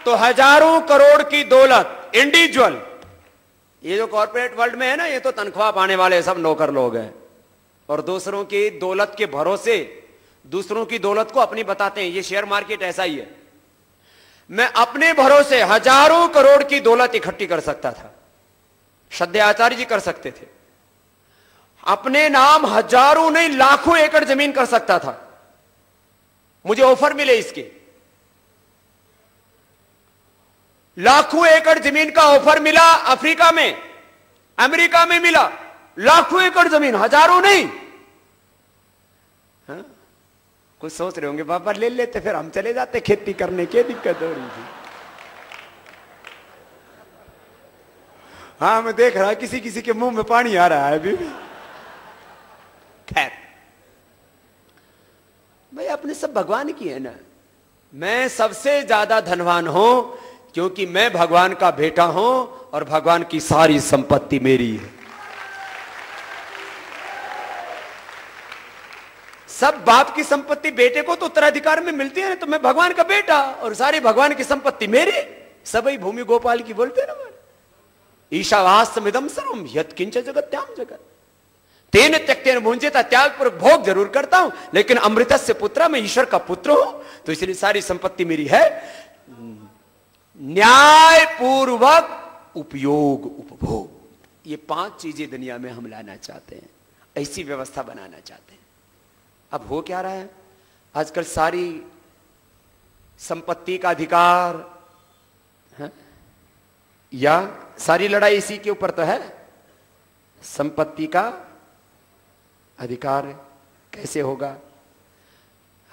Speaker 1: तो हजारों करोड़ की दौलत इंडिविजुअल, ये जो कॉर्पोरेट वर्ल्ड में है ना, ये तो तनख्वाह पाने वाले सब नौकर लोग हैं और दूसरों की दौलत के भरोसे दूसरों की दौलत को अपनी बताते हैं। ये शेयर मार्केट ऐसा ही है। मैं अपने भरोसे हजारों करोड़ की दौलत इकट्ठी कर सकता था, श्रद्धेय आचार्य जी कर सकते थे। अपने नाम हजारों नहीं लाखों एकड़ जमीन कर सकता था। मुझे ऑफर मिले इसके, लाखों एकड़ जमीन का ऑफर मिला, अफ्रीका में, अमेरिका में मिला, लाखों एकड़ जमीन, हजारों नहीं। हाँ? कुछ सोच रहे होंगे बाबा ले लेते फिर हम चले जाते खेती करने, क्या दिक्कत हो रही थी। हाँ मैं देख रहा किसी किसी के मुंह में पानी आ रहा है अभी भी। खैर भाई अपने सब भगवान की है ना। मैं सबसे ज्यादा धनवान हूं क्योंकि मैं भगवान का बेटा हूं और भगवान की सारी संपत्ति मेरी है। सब बाप की संपत्ति बेटे को तो उत्तराधिकार में मिलती है ना, तो मैं भगवान का बेटा और सारी भगवान की संपत्ति मेरी। सभी भूमि गोपाल की बोलते हैं ना, ईशावास्यमिदं सर्वं यत्किंच जगत्याम जगत तेन त्यक्तेन भुंजेता, त्याग पर भोग जरूर करता हूं लेकिन अमृतस्य पुत्र, मैं ईश्वर का पुत्र हूं, तो इसलिए सारी संपत्ति मेरी है। न्याय पूर्वक उपयोग उपभोग, ये 5 चीजें दुनिया में हम लाना चाहते हैं, ऐसी व्यवस्था बनाना चाहते हैं। अब हो क्या रहा है, आजकल सारी संपत्ति का अधिकार है? या सारी लड़ाई इसी के ऊपर तो है, संपत्ति का अधिकार कैसे होगा,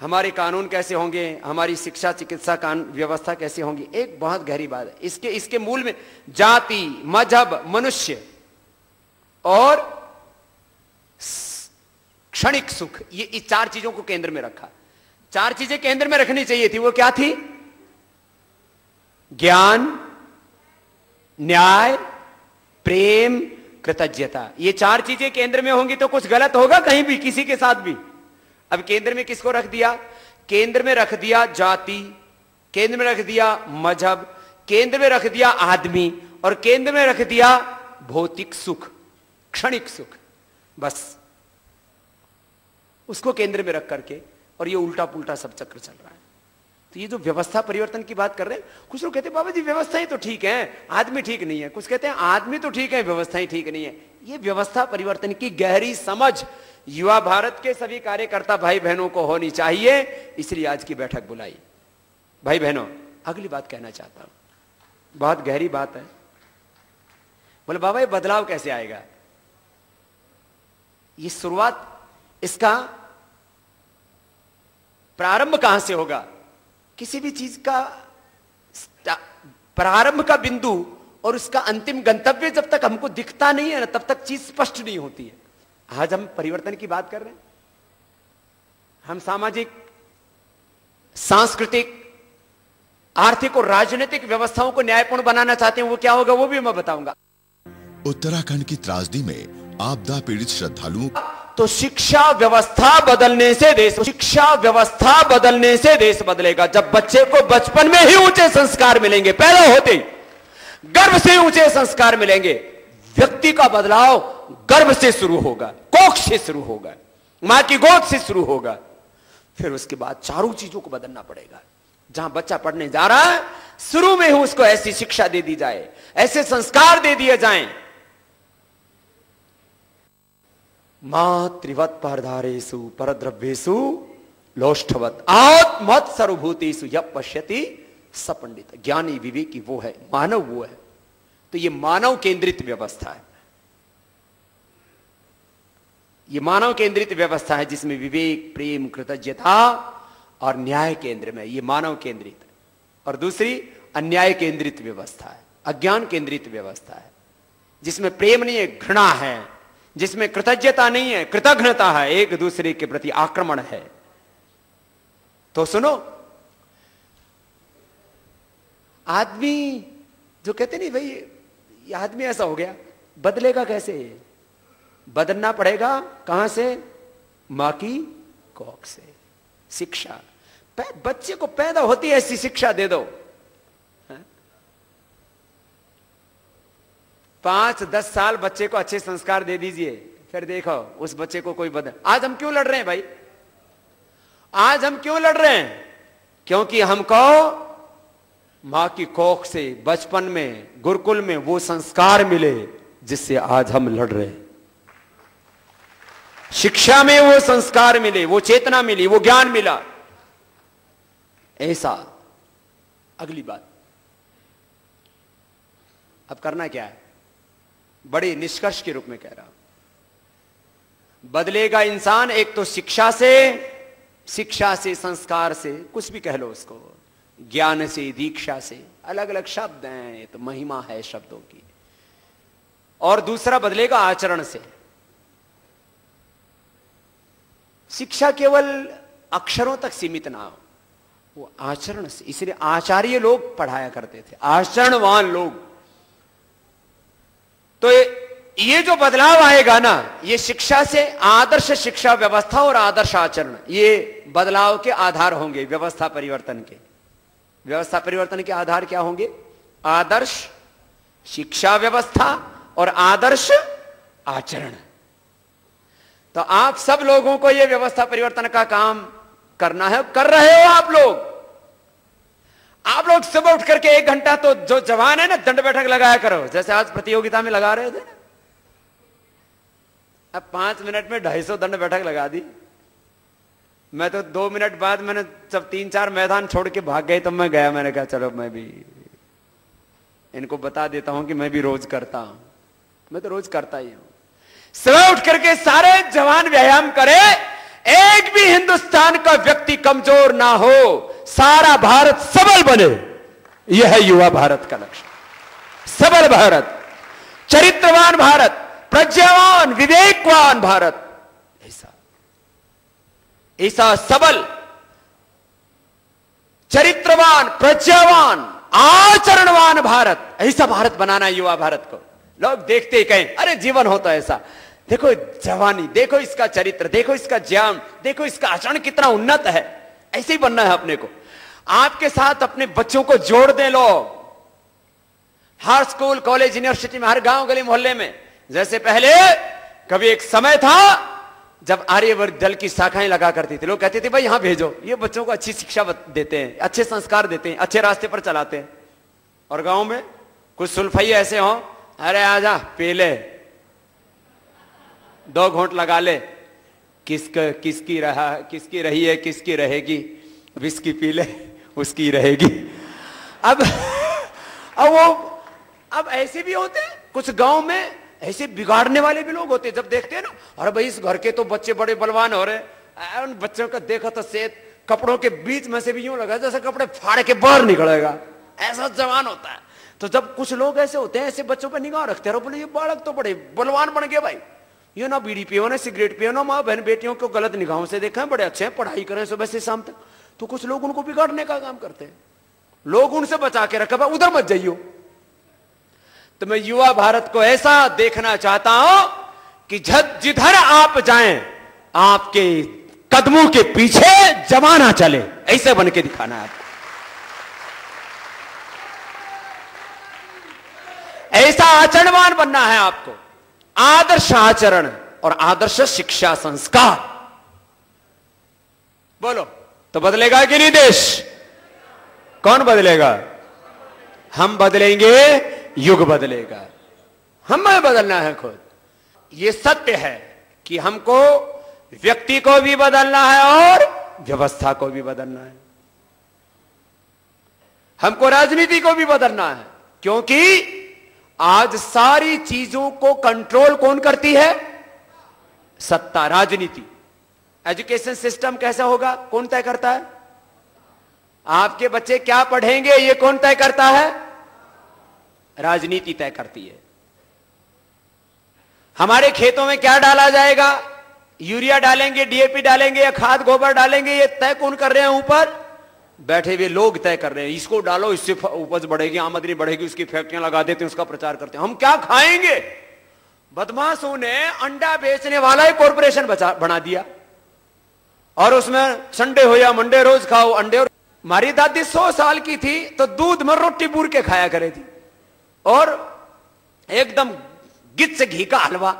Speaker 1: हमारे कानून कैसे होंगे, हमारी शिक्षा चिकित्सा कानून व्यवस्था कैसे होंगी। एक बहुत गहरी बात है, इसके मूल में जाति, मजहब, मनुष्य और क्षणिक सुख, ये इस 4 चीजों को केंद्र में रखा। 4 चीजें केंद्र में रखनी चाहिए थी, वो क्या थी? ज्ञान, न्याय, प्रेम, कृतज्ञता। ये 4 चीजें केंद्र में होंगी तो कुछ गलत होगा कहीं भी, किसी के साथ भी। अब केंद्र में किसको रख दिया? केंद्र में रख दिया जाति, केंद्र में रख दिया मजहब, केंद्र में रख दिया आदमी, और केंद्र में रख दिया भौतिक सुख, क्षणिक सुख। बस उसको केंद्र में रख करके, और ये उल्टा पुल्टा सब चक्र चल रहा है। तो ये जो व्यवस्था परिवर्तन की बात कर रहे हैं, कुछ लोग कहते हैं बाबा जी व्यवस्थाएं तो ठीक है, आदमी ठीक नहीं है। कुछ कहते हैं आदमी तो ठीक है, व्यवस्थाएं ठीक नहीं है। ये व्यवस्था परिवर्तन की गहरी समझ युवा भारत के सभी कार्यकर्ता भाई बहनों को होनी चाहिए, इसलिए आज की बैठक बुलाई। भाई बहनों, अगली बात कहना चाहता हूं, बहुत गहरी बात है। बोले बाबा ये बदलाव कैसे आएगा? ये शुरुआत, इसका प्रारंभ कहां से होगा? किसी भी चीज का प्रारंभ का बिंदु और उसका अंतिम गंतव्य जब तक हमको दिखता नहीं है ना, तब तक चीज स्पष्ट नहीं होती है। आज हम परिवर्तन की बात कर रहे हैं, हम सामाजिक, सांस्कृतिक, आर्थिक और राजनीतिक व्यवस्थाओं को न्यायपूर्ण बनाना चाहते हैं। वो क्या होगा वो भी मैं बताऊंगा।
Speaker 2: उत्तराखंड की त्रासदी में आपदा पीड़ित श्रद्धालुओं
Speaker 1: तो शिक्षा व्यवस्था बदलने से देश, शिक्षा व्यवस्था बदलने से देश बदलेगा। जब बच्चे को बचपन में ही ऊंचे संस्कार मिलेंगे, पैदा होते ही गर्भ से ऊंचे संस्कार मिलेंगे, व्यक्ति का बदलाव गर्भ से शुरू होगा, कोख से शुरू होगा, मां की गोद से शुरू होगा। फिर उसके बाद 4 चीजों को बदलना पड़ेगा। जहां बच्चा पढ़ने जा रहा है, शुरू में ही उसको ऐसी शिक्षा दे दी जाए, ऐसे संस्कार दे दिए जाएं। मातृवत परधारेषु परद्रव्येषु लोष्ठवत आत्मत सर्वभूतेषु यः पश्यति स पंडित। ज्ञानी विवेकी वो है, मानव वो है। तो ये मानव केंद्रित व्यवस्था है, ये मानव केंद्रित व्यवस्था है जिसमें विवेक, प्रेम, कृतज्ञता और न्याय केंद्र में। ये मानव केंद्रित। और दूसरी अन्याय केंद्रित व्यवस्था है, अज्ञान केंद्रित व्यवस्था है, जिसमें प्रेम नहीं है, घृणा है, जिसमें कृतज्ञता नहीं है, कृतघ्नता है, एक दूसरे के प्रति आक्रमण है। तो सुनो, आदमी जो कहते नहीं भाई ये आदमी ऐसा हो गया, बदलेगा कैसे? बदलना पड़ेगा कहां से? मां की कोख से। शिक्षा, बच्चे को पैदा होती है ऐसी शिक्षा दे दो। 5-10 साल बच्चे को अच्छे संस्कार दे दीजिए, फिर देखो उस बच्चे को कोई बदल। आज हम क्यों लड़ रहे हैं भाई? आज हम क्यों लड़ रहे हैं? क्योंकि हमको मां की कोख से बचपन में, गुरुकुल में वो संस्कार मिले जिससे आज हम लड़ रहे हैं। शिक्षा में वो संस्कार मिले, वो चेतना मिली, वो ज्ञान मिला। ऐसा अगली बात अब करना क्या है, बड़े निष्कर्ष के रूप में कह रहा हूं। बदलेगा इंसान एक तो शिक्षा से, संस्कार से, कुछ भी कह लो उसको, ज्ञान से, दीक्षा से, अलग अलग शब्द हैं, ये तो महिमा है शब्दों की। और दूसरा बदलेगा आचरण से। शिक्षा केवल अक्षरों तक सीमित ना हो, वो आचरण से। इसलिए आचार्य लोग पढ़ाया करते थे, आचरणवान लोग। तो ये जो बदलाव आएगा ना, ये शिक्षा से, आदर्श शिक्षा व्यवस्था और आदर्श आचरण, ये बदलाव के आधार होंगे व्यवस्था परिवर्तन के। व्यवस्था परिवर्तन के आधार क्या होंगे? आदर्श शिक्षा व्यवस्था और आदर्श आचरण। तो आप सब लोगों को यह व्यवस्था परिवर्तन का काम करना है, कर रहे हो आप लोग। आप लोग सुबह उठ करके 1 घंटा तो जो जवान है ना, दंड बैठक लगाया करो, जैसे आज प्रतियोगिता में लगा रहे थे। अब 5 मिनट में 250 दंड बैठक लगा दी। मैं तो 2 मिनट बाद, मैंने जब 3-4 मैदान छोड़ के भाग गए तो मैं गया, मैंने कहा चलो मैं भी इनको बता देता हूं कि मैं भी रोज करता हूं। मैं तो रोज करता ही हूं। सुबह उठ करके सारे जवान व्यायाम करे, एक भी हिंदुस्तान का व्यक्ति कमजोर ना हो, सारा भारत सबल बने। यह है युवा भारत का लक्ष्य। सबल भारत, चरित्रवान भारत, प्रज्ञावान, विवेकवान भारत। ऐसा ऐसा सबल, चरित्रवान, प्रज्ञावान, आचरणवान भारत, ऐसा भारत बनाना है युवा भारत को। लोग देखते ही कहें अरे जीवन होता है ऐसा, देखो जवानी, देखो इसका चरित्र, देखो इसका ज्ञान, देखो इसका आचरण कितना उन्नत है, ऐसे ही बनना है अपने को। आपके साथ अपने बच्चों को जोड़ दें लोग, हर स्कूल, कॉलेज, यूनिवर्सिटी में, हर गांव, गली, मोहल्ले में। जैसे पहले कभी एक समय था जब आर्यवर्त दल की शाखाएं लगा करती थी, लोग कहते थे भाई यहां भेजो, ये बच्चों को अच्छी शिक्षा देते हैं, अच्छे संस्कार देते हैं, अच्छे रास्ते पर चलाते हैं। और गांव में कुछ सुल्फाई ऐसे हो, अरे आजा पी ले, 2 घूंट लगा ले, किसकी रही है, किसकी रहेगी, विस्की पी ले, उसकी रहेगी। अब ऐसे भी होते हैं कुछ गांव में, ऐसे बिगाड़ने वाले भी लोग होते हैं। जब देखते हैं ना, अरे भाई इस घर के तो बच्चे बड़े बलवान हो रहे, उन बच्चों का देखा तो सेहत कपड़ों के बीच में से भी यूं लगा जैसे कपड़े फाड़ के बाहर निकलेगा, ऐसा जवान होता है। तो जब कुछ लोग ऐसे होते हैं, ऐसे बच्चों पर निगाह रखते हैं, बोले ये बालक तो बड़े बलवान बन गए भाई, ये ना बीड़ी पियो, ना सिगरेट पियो, ना माँ बहन बेटियों को गलत निगाहों से देखा है, बड़े अच्छे हैं, पढ़ाई करें सुबह से शाम तक। तो कुछ लोग उनको बिगाड़ने का काम करते हैं, लोग उनसे बचा के रखा, उधर मत जाइयो। तो मैं युवा भारत को ऐसा देखना चाहता हूं कि जिधर आप जाएं, आपके कदमों के पीछे जमाना चले, ऐसे बन के दिखाना है आपको। ऐसा आचरणवान बनना है आपको, आदर्श आचरण और आदर्श शिक्षा संस्कार। बोलो तो बदलेगा कि नहीं देश? कौन बदलेगा? हम बदलेंगे, युग बदलेगा, हमें बदलना है खुद। यह सत्य है कि हमको व्यक्ति को भी बदलना है और व्यवस्था को भी बदलना है, हमको राजनीति को भी बदलना है। क्योंकि आज सारी चीजों को कंट्रोल कौन करती है? सत्ता, राजनीति। एजुकेशन सिस्टम कैसा होगा, कौन तय करता है? आपके बच्चे क्या पढ़ेंगे, ये कौन तय करता है? राजनीति तय करती है। हमारे खेतों में क्या डाला जाएगा, यूरिया डालेंगे, डीएपी डालेंगे या खाद गोबर डालेंगे, ये तय कौन कर रहे हैं? ऊपर बैठे हुए लोग तय कर रहे हैं। इसको डालो, इससे उपज बढ़ेगी, आमदनी बढ़ेगी, उसकी फैक्ट्रियां लगा देते हैं, उसका प्रचार करते हैं। हम क्या खाएंगे? बदमाशों ने अंडा बेचने वाला ही कॉर्पोरेशन बना दिया, और उसमें संडे हो या मंडे रोज खाओ अंडे। हमारी दादी 100 साल की थी तो दूध में रोटी बूर के खाया करे थी, और एकदम गिच से घी का हलवा,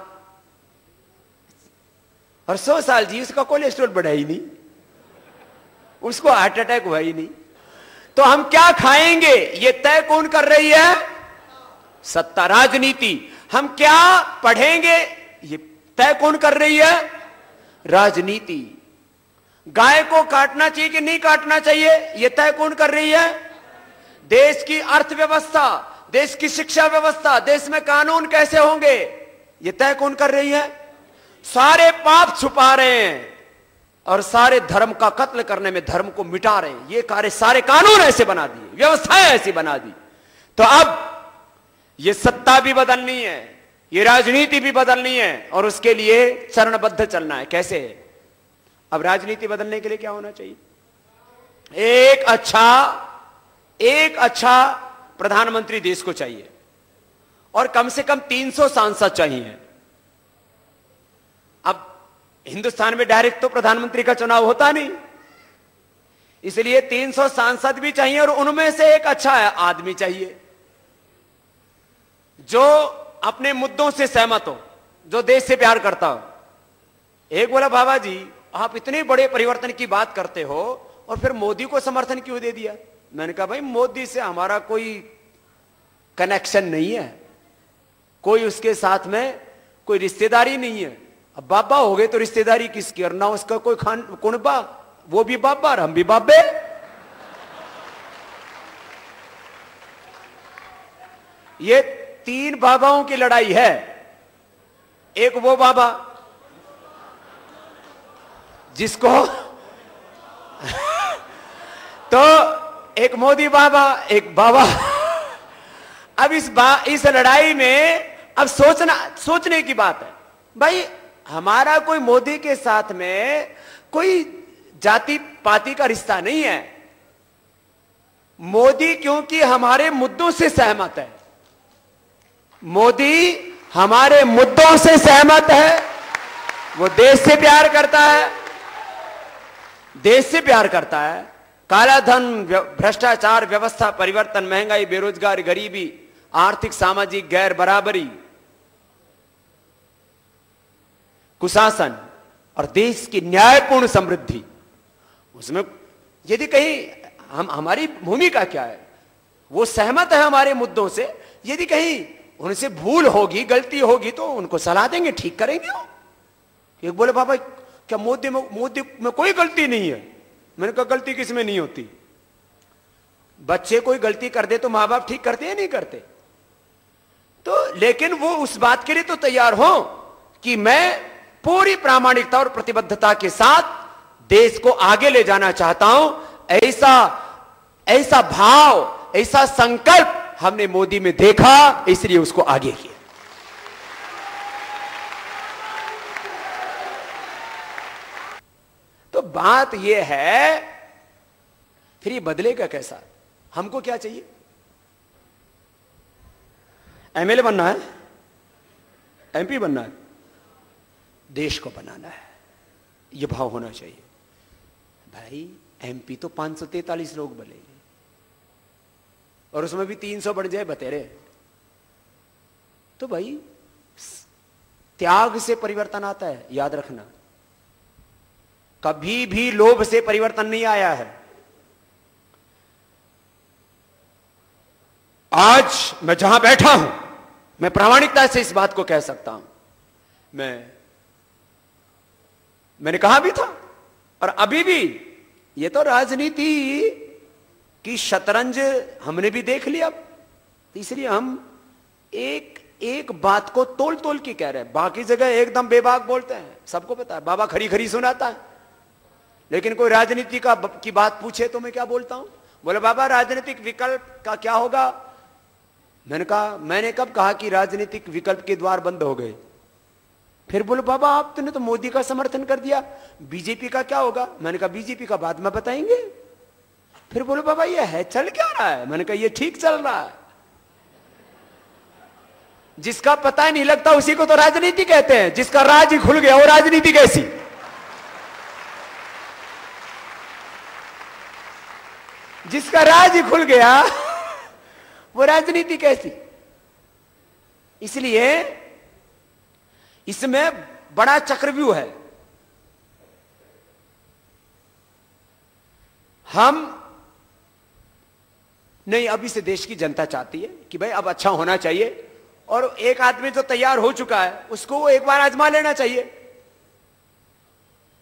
Speaker 1: और 100 साल जी, उसका कोलेस्ट्रॉल बढ़ा ही नहीं, उसको हार्ट अटैक हुआ ही नहीं। तो हम क्या खाएंगे ये तय कौन कर रही है? सत्ता, राजनीति। हम क्या पढ़ेंगे ये तय कौन कर रही है? राजनीति। गाय को काटना चाहिए कि नहीं काटना चाहिए, यह तय कौन कर रही है? देश की अर्थव्यवस्था, देश की शिक्षा व्यवस्था, देश में कानून कैसे होंगे, यह तय कौन कर रही है? सारे पाप छुपा रहे हैं और सारे धर्म का कत्ल करने में धर्म को मिटा रहे हैं। ये कार्य सारे कानून ऐसे बना दिए, व्यवस्थाएं ऐसी बना दी। तो अब ये सत्ता भी बदलनी है, ये राजनीति भी बदलनी है, और उसके लिए चरणबद्ध चलना है। कैसे? अब राजनीति बदलने के लिए क्या होना चाहिए? एक अच्छा प्रधानमंत्री देश को चाहिए, और कम से कम 300 सांसद चाहिए। अब हिंदुस्तान में डायरेक्ट तो प्रधानमंत्री का चुनाव होता नहीं, इसलिए 300 सांसद भी चाहिए, और उनमें से एक अच्छा आदमी चाहिए जो अपने मुद्दों से सहमत हो, जो देश से प्यार करता हो। एक बोला, बाबा जी आप इतने बड़े परिवर्तन की बात करते हो और फिर मोदी को समर्थन क्यों दे दिया? मैंने कहा भाई मोदी से हमारा कोई कनेक्शन नहीं है, कोई उसके साथ में कोई रिश्तेदारी नहीं है। अब बाबा हो गए तो रिश्तेदारी किसकी, और ना उसका कोई कुनबा, वो भी बाबा और हम भी बाबे। ये 3 बाबाओं की लड़ाई है। एक वो बाबा जिसको तो एक मोदी बाबा, एक बाबा। अब इस लड़ाई में अब सोचने की बात है भाई, हमारा कोई मोदी के साथ में कोई जाति पाति का रिश्ता नहीं है। मोदी क्योंकि हमारे मुद्दों से सहमत है, मोदी हमारे मुद्दों से सहमत है, वो देश से प्यार करता है, देश से प्यार करता है। काला धन, भ्रष्टाचार, व्यवस्था परिवर्तन, महंगाई, बेरोजगारी, गरीबी, आर्थिक सामाजिक गैर बराबरी, कुशासन और देश की न्यायपूर्ण समृद्धि, उसमें यदि कहीं हमारी भूमिका क्या है, वो सहमत है हमारे मुद्दों से। यदि कहीं उनसे भूल होगी, गलती होगी तो उनको सलाह देंगे, ठीक करेंगे। एक बोले बाबा क्या मोदी में कोई गलती नहीं है? मैंने कहा गलती किसमें नहीं होती? बच्चे कोई गलती कर दे तो मां बाप ठीक करते या नहीं करते? तो लेकिन वो उस बात के लिए तो तैयार हो कि मैं पूरी प्रामाणिकता और प्रतिबद्धता के साथ देश को आगे ले जाना चाहता हूं। ऐसा भाव, ऐसा संकल्प हमने मोदी में देखा, इसलिए उसको आगे किया। तो बात यह है, फिर ये बदलेगा कैसा? हमको क्या चाहिए? एमएलए बनना है, एमपी बनना है, देश को बनाना है, यह भाव होना चाहिए। भाई एमपी तो 543 लोग बने और उसमें भी 300 बढ़ जाए बतेरे, तो भाई त्याग से परिवर्तन आता है, याद रखना। कभी भी लोभ से परिवर्तन नहीं आया है। आज मैं जहां बैठा हूं, मैं प्रामाणिकता से इस बात को कह सकता हूं। मैंने कहा भी था और अभी भी, ये तो राजनीति की शतरंज हमने भी देख लिया, इसलिए हम एक एक बात को तोल तोल के कह रहे हैं। बाकी जगह एकदम बेबाक बोलते हैं, सबको पता है, बाबा खरी खरी सुनाता है। लेकिन कोई राजनीति की बात पूछे तो मैं क्या बोलता हूं? बोले बाबा राजनीतिक विकल्प का क्या होगा? मैंने कब कहा कि राजनीतिक विकल्प के द्वार बंद हो गए? फिर बोले बाबा आपने तो मोदी का समर्थन कर दिया, बीजेपी का क्या होगा? मैंने कहा बीजेपी का बाद में बताएंगे। फिर बोले बाबा ये है चल क्या रहा है? मैंने कहा ये ठीक चल रहा है। जिसका पता नहीं लगता उसी को तो राजनीति कहते हैं। जिसका राज ही खुल गया वो राजनीति कैसी? जिसका राज ही खुल गया वो राजनीति कैसी? इसलिए इसमें बड़ा चक्रव्यूह है। हम नहीं, अभी से देश की जनता चाहती है कि भाई अब अच्छा होना चाहिए, और एक आदमी जो तैयार हो चुका है उसको वो एक बार आजमा लेना चाहिए।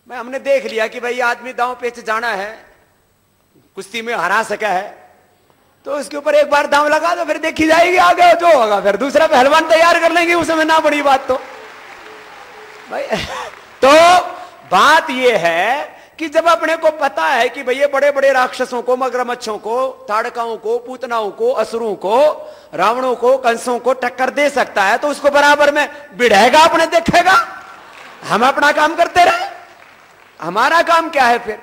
Speaker 1: भाई हमने देख लिया कि भाई आदमी दांव पेच जाना है, कुश्ती में हरा सका है, तो उसके ऊपर एक बार दांव लगा दो, फिर देखी जाएगी आगे जो होगा। फिर दूसरा पहलवान तैयार कर लेंगे, उसमें ना बड़ी बात। तो भाई तो बात यह है कि जब अपने को पता है कि भैया बड़े बड़े राक्षसों को, मगरमच्छों को, ताड़काओं को, पूतनाओं को, असुरों को, रावणों को, कंसों को टक्कर दे सकता है, तो उसको बराबर में बिढ़ेगा, अपने देखेगा। हम अपना काम करते रहे। हमारा काम क्या है फिर?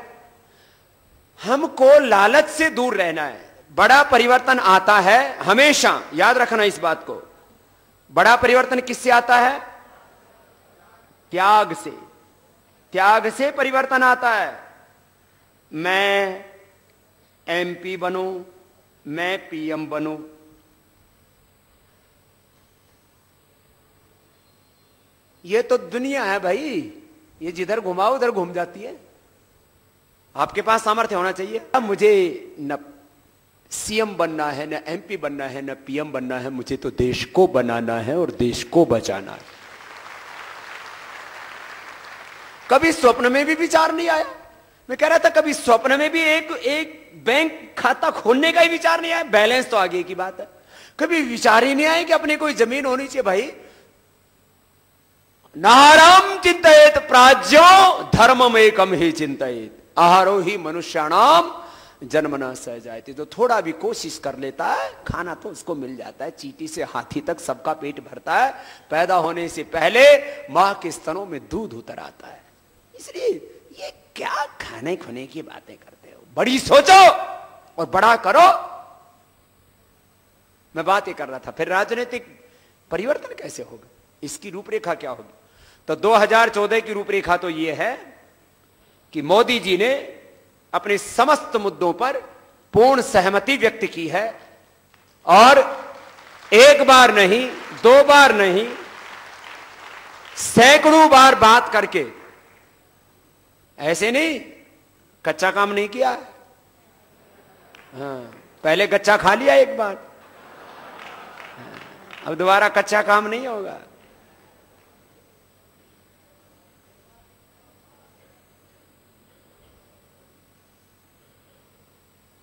Speaker 1: हमको लालच से दूर रहना है। बड़ा परिवर्तन आता है हमेशा, याद रखना इस बात को। बड़ा परिवर्तन किससे आता है? त्याग से। त्याग से परिवर्तन आता है। मैं एमपी बनूं, मैं पीएम बनूं, ये तो दुनिया है भाई, ये जिधर घुमाओ उधर घूम जाती है। आपके पास सामर्थ्य होना चाहिए। अब मुझे न सीएम बनना है, न एमपी बनना है, न पीएम बनना है, मुझे तो देश को बनाना है और देश को बचाना है। कभी स्वप्न में भी विचार नहीं आया। मैं कह रहा था कभी स्वप्न में भी एक बैंक खाता खोलने का ही विचार नहीं आया। बैलेंस तो आगे की बात है। कभी विचार ही नहीं आया कि अपने कोई जमीन होनी चाहिए। भाई नारम चिंतयेत प्राज्यो धर्मम एकम ही चिंतयेत आहारो ही मनुष्याणाम जन्मना सहजायते। तो थोड़ा भी कोशिश कर लेता है, खाना तो उसको मिल जाता है। चींटी से हाथी तक सबका पेट भरता है। पैदा होने से पहले मां के स्तनों में दूध उतर आता है। इसलिए ये क्या खाने खुने की बातें करते हो, बड़ी सोचो और बड़ा करो। मैं बात ये कर रहा था, फिर राजनीतिक परिवर्तन कैसे होगा, इसकी रूपरेखा क्या होगी। तो 2014 की रूपरेखा तो ये है कि मोदी जी ने अपने समस्त मुद्दों पर पूर्ण सहमति व्यक्त की है, और एक बार नहीं, दो बार नहीं, सैकड़ों बार बात करके, ऐसे नहीं कच्चा काम नहीं किया। हाँ, पहले कच्चा खा लिया एक बार, अब दोबारा कच्चा काम नहीं होगा।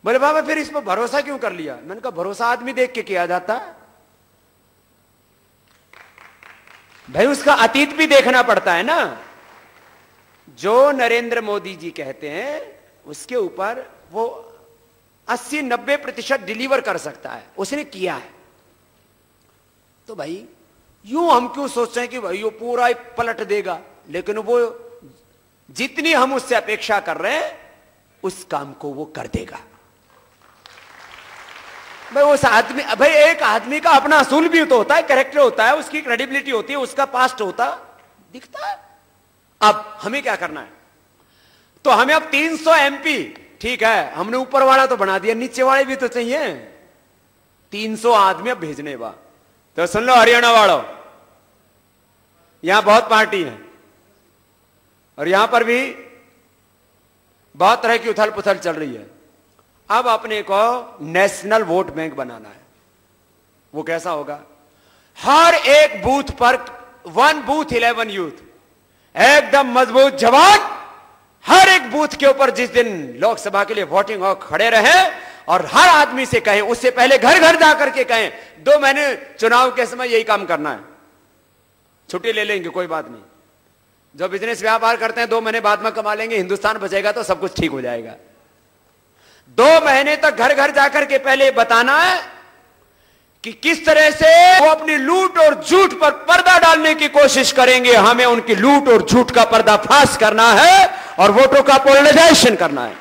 Speaker 1: बोले बाबा फिर इस पर भरोसा क्यों कर लिया। मैंने कहा भरोसा आदमी देख के किया जाता है भाई, उसका अतीत भी देखना पड़ता है ना। जो नरेंद्र मोदी जी कहते हैं उसके ऊपर वो 80-90% डिलीवर कर सकता है, उसने किया है। तो भाई यूं हम क्यों सोचते हैं कि भाई वो पूरा पलट देगा, लेकिन वो जितनी हम उससे अपेक्षा कर रहे हैं उस काम को वो कर देगा। भाई उस आदमी, भाई एक आदमी का अपना असूल भी तो होता है, कैरेक्टर होता है, उसकी क्रेडिबिलिटी होती है, उसका पास्ट होता दिखता है। अब हमें क्या करना है, तो हमें अब 300 MP, ठीक है हमने ऊपर वाला तो बना दिया, नीचे वाले भी तो चाहिए। 300 आदमी अब भेजने बा, तो सुन लो हरियाणा वालों, यहां बहुत पार्टी है और यहां पर भी बहुत तरह की उथल पुथल चल रही है। अब अपने को नेशनल वोट बैंक बनाना है। वो कैसा होगा, हर एक बूथ पर 1 बूथ 11 यूथ, एकदम मजबूत जवान, हर एक बूथ के ऊपर जिस दिन लोकसभा के लिए वोटिंग हो खड़े रहे, और हर आदमी से कहें, उससे पहले घर घर जाकर के कहें 2 महीने चुनाव के समय यही काम करना है, छुट्टी ले लेंगे कोई बात नहीं, जो बिजनेस व्यापार करते हैं 2 महीने बाद में कमा लेंगे, हिंदुस्तान बचेगा तो सब कुछ ठीक हो जाएगा। 2 महीने तक घर घर जाकर के पहले बताना है कि किस तरह से वो अपनी लूट और झूठ पर पर्दा डालने की कोशिश करेंगे। हमें उनकी लूट और झूठ का पर्दाफाश करना है और वोटों का पोलराइजेशन करना है।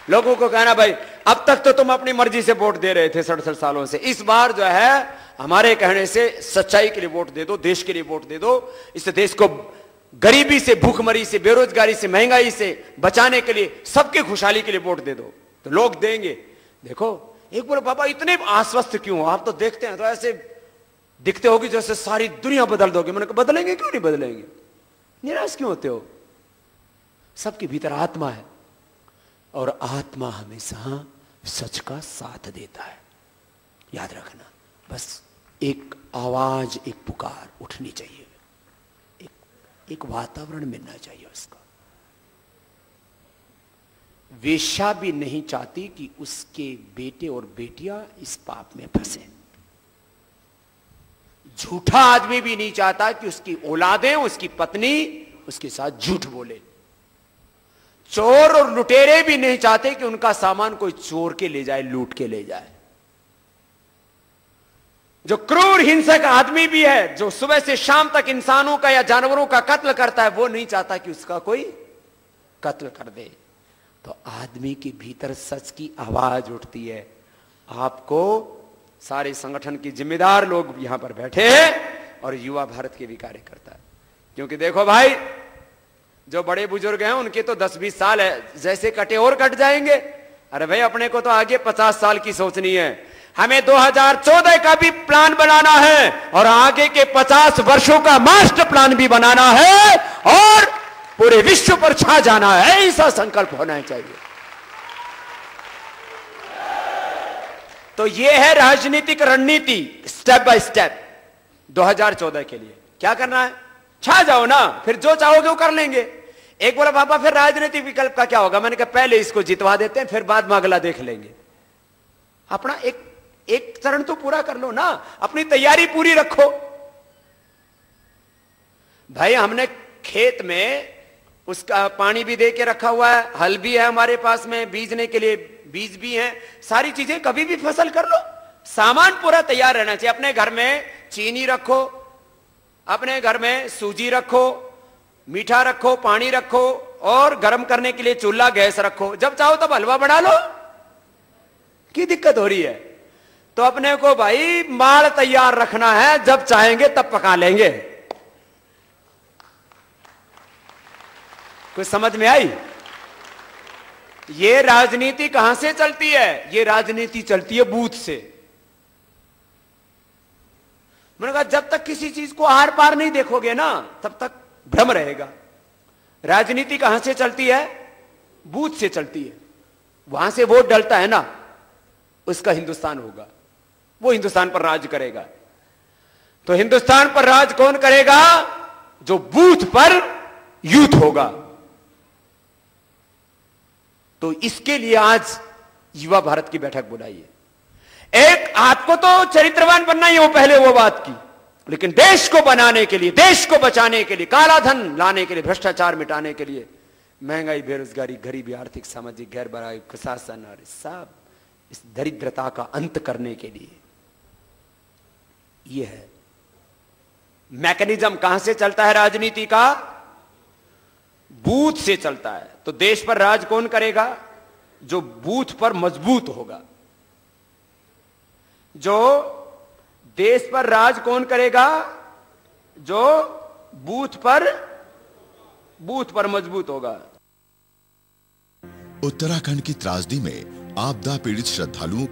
Speaker 1: लोगों को कहना भाई अब तक तो तुम अपनी मर्जी से वोट दे रहे थे 67 सालों से, इस बार जो है हमारे कहने से सच्चाई के लिए वोट दे दो, देश के लिए वोट दे दो, इससे देश को गरीबी से, भूखमरी से, बेरोजगारी से, महंगाई से बचाने के लिए, सबके खुशहाली के लिए वोट दे दो, तो लोग देंगे। देखो एक बोले बाबा इतने आश्वस्त क्यों हो, आप तो देखते हैं तो ऐसे दिखते होगी जैसे सारी दुनिया बदल दोगे। मैंने कहा बदलेंगे क्यों नहीं बदलेंगे, निराश क्यों होते हो। सबके भीतर आत्मा है और आत्मा हमेशा सच का साथ देता है, याद रखना। बस एक आवाज, एक पुकार उठनी चाहिए, एक वातावरण मिलना चाहिए उसका। वेश्या भी नहीं चाहती कि उसके बेटे और बेटियां इस पाप में फंसे। झूठा आदमी भी नहीं चाहता कि उसकी औलादें, उसकी पत्नी उसके साथ झूठ बोले। चोर और लुटेरे भी नहीं चाहते कि उनका सामान कोई चोर के ले जाए, लूट के ले जाए। जो क्रूर हिंसक आदमी भी है, जो सुबह से शाम तक इंसानों का या जानवरों का कत्ल करता है, वो नहीं चाहता कि उसका कोई कत्ल कर दे। तो आदमी के भीतर सच की आवाज उठती है। आपको सारे संगठन के जिम्मेदार लोग यहां पर बैठे हैं और युवा भारत के भी कार्यकर्ता है। क्योंकि देखो भाई, जो बड़े बुजुर्ग हैं उनके तो 10-20 साल है, जैसे कटे और कट जाएंगे। अरे भाई अपने को तो आगे 50 साल की सोचनी है। हमें 2014 का भी प्लान बनाना है और आगे के 50 वर्षों का मास्टर प्लान भी बनाना है और पूरे विश्व पर छा जाना है, ऐसा संकल्प होना चाहिए। तो यह है राजनीतिक रणनीति, स्टेप बाय स्टेप 2014 के लिए। क्या करना है, छा जाओ ना, फिर जो चाहोगे वो कर लेंगे। एक बोला पापा फिर राजनीतिक विकल्प का क्या होगा। मैंने कहा पहले इसको जितवा देते हैं, फिर बाद में अगला देख लेंगे। अपना एक चरण तो पूरा कर लो ना, अपनी तैयारी पूरी रखो। भाई हमने खेत में उसका पानी भी दे के रखा हुआ है, हल भी है हमारे पास में, बीजने के लिए बीज भी हैं, सारी चीजें, कभी भी फसल कर लो। सामान पूरा तैयार रहना चाहिए। अपने घर में चीनी रखो, अपने घर में सूजी रखो, मीठा रखो, पानी रखो और गर्म करने के लिए चूल्हा गैस रखो, जब चाहो तब हलवा बना लो। की दिक्कत हो रही है? तो अपने को भाई माल तैयार रखना है, जब चाहेंगे तब पका लेंगे। कुछ समझ में आई? ये राजनीति कहां से चलती है? ये राजनीति चलती है बूथ से। मैंने कहा जब तक किसी चीज को आर पार नहीं देखोगे ना, तब तक भ्रम रहेगा। राजनीति कहां से चलती है? बूथ से चलती है। वहां से वोट डलता है ना, उसका हिंदुस्तान होगा, वो हिंदुस्तान पर राज करेगा। तो हिंदुस्तान पर राज कौन करेगा? जो बूथ पर यूथ होगा। तो इसके लिए आज युवा भारत की बैठक बुलाई है। एक आपको तो चरित्रवान बनना ही हो, पहले वो बात की, लेकिन देश को बनाने के लिए, देश को बचाने के लिए, काला धन लाने के लिए, भ्रष्टाचार मिटाने के लिए, महंगाई, बेरोजगारी, गरीबी, आर्थिक, सामाजिक गैर बराबरी, कुशासन और सब इस दरिद्रता का अंत करने के लिए यह है मैकेनिज्म। कहां से चलता है राजनीति का? बूथ से चलता है। तो देश पर राज कौन करेगा? जो बूथ पर मजबूत होगा। जो देश पर राज कौन करेगा? जो बूथ पर मजबूत होगा।
Speaker 2: उत्तराखंड की त्रासदी में आपदा पीड़ित श्रद्धालुओं